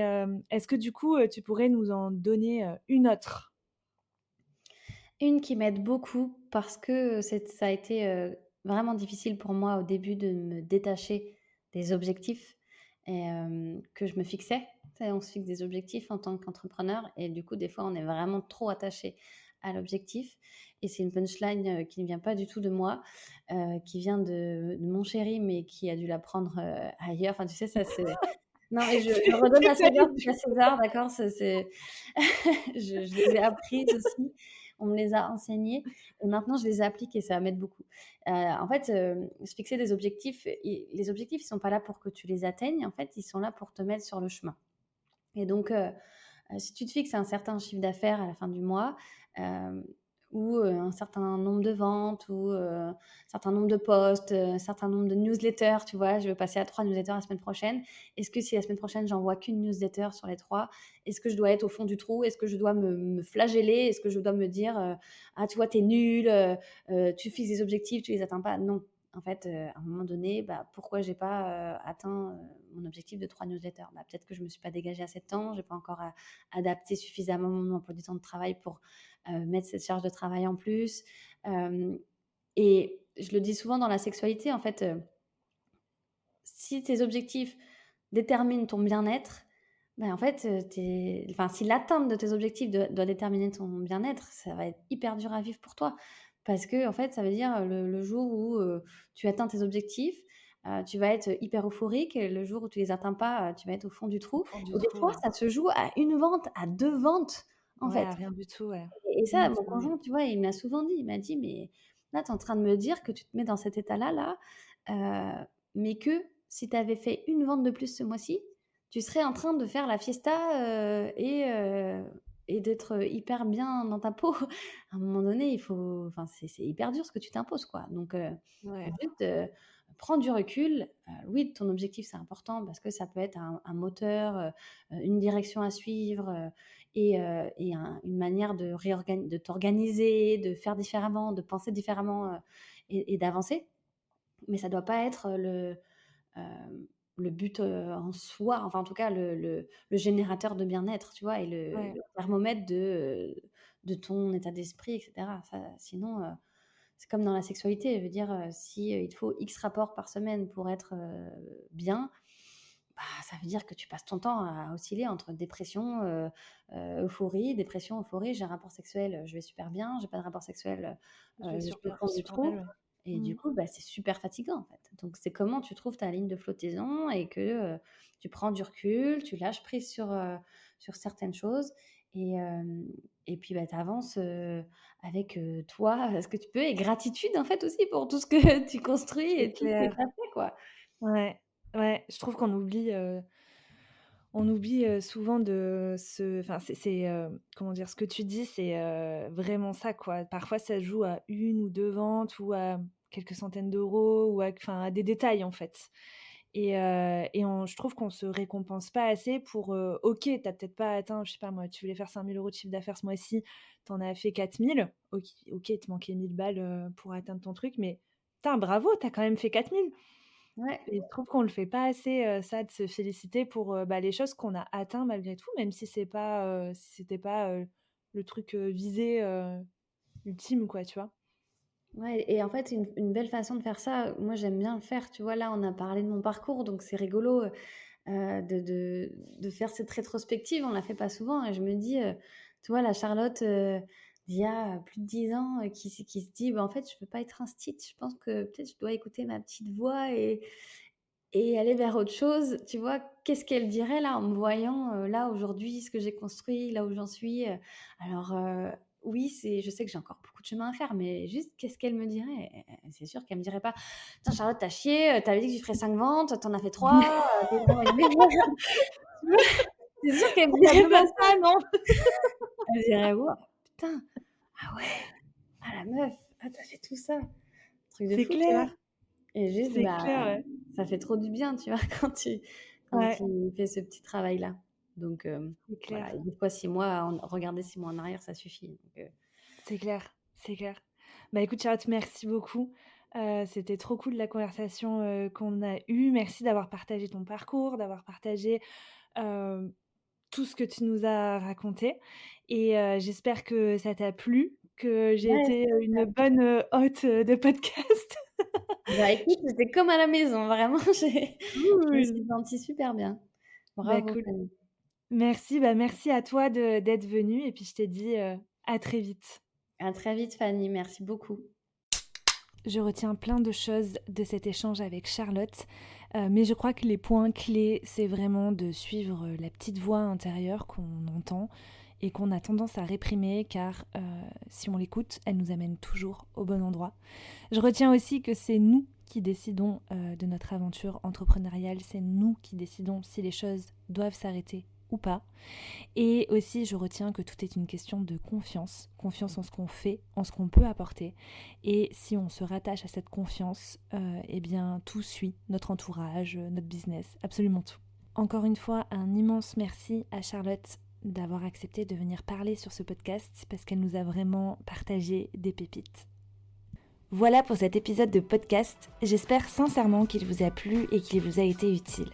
est-ce que du coup, tu pourrais nous en donner, une autre? Une qui m'aide beaucoup parce que ça a été, vraiment difficile pour moi au début de me détacher des objectifs que je me fixais. Tu sais, on se fixe des objectifs en tant qu'entrepreneur et du coup, des fois, on est vraiment trop attaché à l'objectif et c'est une punchline, qui ne vient pas du tout de moi, qui vient de mon chéri, mais qui a dû l'apprendre, ailleurs. Enfin, tu sais, ça c'est non, mais je redonne à César ce qu'est à César, d'accord? C'est je les ai apprises aussi, on me les a enseignées et maintenant je les applique et ça m'aide beaucoup. En fait, se fixer des objectifs et les objectifs, ils sont pas là pour que tu les atteignes, en fait, ils sont là pour te mettre sur le chemin et donc si tu te fixes un certain chiffre d'affaires à la fin du mois, hem, ou un certain nombre de ventes ou un certain nombre de posts, un certain nombre de newsletters, tu vois? Je veux passer à 3 newsletters la semaine prochaine. Est-ce que si la semaine prochaine, j'envoie qu'une newsletter sur les 3, est-ce que je dois être au fond du trou? Est-ce que je dois me flageller? Est-ce que je dois me dire, «Ah, tu vois, tu es nul, tu fixes des objectifs, tu les atteins pas». Non. En fait, à un moment donné, bah, pourquoi j'ai pas, atteint, mon objectif de 3 newsletters? Bah, peut-être que je me suis pas dégagée assez de temps, j'ai pas encore, adapté suffisamment mon emploi du temps de travail pour, mettre cette charge de travail en plus. Hem Et je le dis souvent dans la sexualité, en fait, si tes objectifs déterminent ton bien-être, ben, en fait, enfin, si l'atteinte de tes objectifs doit déterminer ton bien-être, ça va être hyper dur à vivre pour toi. Parce que en fait, ça veut dire, le jour où, tu atteins tes objectifs, tu vas être hyper euphorique et le jour où tu les atteins pas, tu vas être au fond du Au trou fond du et des trou, fois, ouais. ça se joue à une vente, à 2 ventes, en Ouais, fait. à rien du tout, ouais. Et ça, mon C'est vrai. conjoint, tu vois, il me l'a souvent dit. Il m'a dit: «Mais là, tu es en train de me dire que tu te mets dans cet état-là, là, mais que si tu avais fait une vente de plus ce mois-ci, tu serais en train de faire la fiesta, et d'être hyper bien dans ta peau». À un moment donné, il faut enfin, c'est hyper dur ce que tu t'imposes, quoi. Donc Ouais. juste, prends du recul. Oui, ton objectif, c'est important parce que ça peut être un moteur, une direction à suivre, et une manière de t'organiser, de faire différemment, de penser différemment, et d'avancer. Mais ça doit pas être, le but, en soi, enfin en tout cas le générateur de bien-être, tu vois? Et Ouais. le thermomètre de ton état d'esprit et cetera. Ça sinon, c'est comme dans la sexualité, je veux dire, si, il te faut X rapports par semaine pour être, bien, bah, ça veut dire que tu passes ton temps à osciller entre dépression, euphorie, dépression, euphorie. J'ai un rapport sexuel, je vais super bien. J'ai pas de rapport sexuel, Je vais je suis au super fond du super mal, trou ouais. et Mmh. du coup, bah, c'est super fatigant, en fait. Donc c'est comment tu trouves ta ligne de flottaison et que, tu prends du recul, tu lâches prise sur certaines choses et et puis, bah, tu avances, avec, toi, ce que tu peux et gratitude, en fait, aussi pour tout ce que tu construis C'est et tout ce que clair. tu as fait, quoi. Ouais, ouais, je trouve qu'on oublie, souvent de se enfin, comment dire? Ce que tu dis, c'est, vraiment ça, quoi. Parfois, ça se joue à une ou 2 ventes ou à quelques centaines d'euros ou à des détails, en fait et je trouve qu'on se récompense pas assez pour, OK, tu as peut-être pas atteint, je sais pas moi, tu voulais faire 5 000 € de chiffre d'affaires ce mois-ci, tu en as fait 4 000. OK, il te manquait 1 000 balles, pour atteindre ton truc, mais putain, bravo, tu as quand même fait 4 000. Ouais. Et je trouve qu'on le fait pas assez, ça, de se féliciter pour, les choses qu'on a atteint malgré tout, même si c'est pas, si c'était pas, le truc, visé, ultime quoi, tu vois? Ouais et en fait, une belle façon de faire ça, moi j'aime bien le faire, tu vois? Là, on a parlé de mon parcours, donc c'est rigolo, de faire cette rétrospective. On la fait pas souvent et je me dis, tu vois, la Charlotte, d'il y a plus de 10 ans, qui se dit: «Bah, en fait, je peux pas être instite. Je pense que peut-être je dois écouter ma petite voix et aller vers autre chose», tu vois? Qu'est-ce qu'elle dirait là en me voyant, là aujourd'hui, ce que j'ai construit, là où j'en suis, alors, oui, je sais que j'ai encore beaucoup de chemin à faire, mais juste qu'est-ce qu'elle me dirait? C'est sûr qu'elle me dirait pas: «Tiens Charlotte, tu as chié, tu avais dit que tu ferais 5 ventes, tu en as fait 3, tu es vraiment une merde». Tu vois? C'est sûr qu'elle me dirait pas Complètement ça. pas, non? Elle dirait: «Waouh, putain, ah ouais, ah la meuf, ah tu as fait tout ça». Truc de C'est fou, tu vois? clair, Et juste, c'est bah, clair, ouais. ça fait trop du bien, tu vois? Quand Ouais, tu fais ce petit travail-là. Donc, c'est voilà, et clair, des fois 6 mois, regarder 6 mois en arrière, ça suffit. Donc, c'est clair, c'est clair. Bah, écoute Charlotte, merci beaucoup. C'était trop cool la conversation, qu'on a eue. Merci d'avoir partagé ton parcours, d'avoir partagé, heu, tout ce que tu nous as raconté et j'espère que ça t'a plu, que j'ai ouais, été, une j'espère. bonne, hôte, de podcast. Bah, écoute, c'était comme à la maison, vraiment, je me suis Cool. sentie super bien. Bah, Bravo, cool. Fanny. Merci, bah, merci à toi d'être venue et puis je te dis, à très vite. À très vite, Fanny. Merci beaucoup. Je retiens plein de choses de cet échange avec Charlotte, mais je crois que les points clés, c'est vraiment de suivre, la petite voix intérieure qu'on entend et qu'on a tendance à réprimer car, si on l'écoute, elle nous amène toujours au bon endroit. Je retiens aussi que c'est nous qui décidons, de notre aventure entrepreneuriale, c'est nous qui décidons si les choses doivent s'arrêter ou pas. Et aussi, je retiens que tout est une question de confiance, confiance en ce qu'on fait, en ce qu'on peut apporter. Et si on se rattache à cette confiance, eh bien, tout suit, notre entourage, notre business, absolument tout. Encore une fois, un immense merci à Charlotte d'avoir accepté de venir parler sur ce podcast parce qu'elle nous a vraiment partagé des pépites. Voilà pour cet épisode de podcast. J'espère sincèrement qu'il vous a plu et qu'il vous a été utile.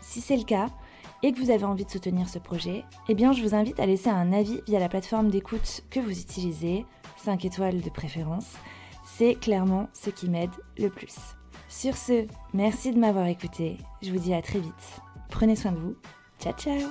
Si c'est le cas, et que vous avez envie de soutenir ce projet, eh bien je vous invite à laisser un avis via la plateforme d'écoute que vous utilisez, 5 étoiles de préférence. C'est clairement ce qui m'aide le plus. Sur ce, merci de m'avoir écouté. Je vous dis à très vite. Prenez soin de vous. Ciao ciao.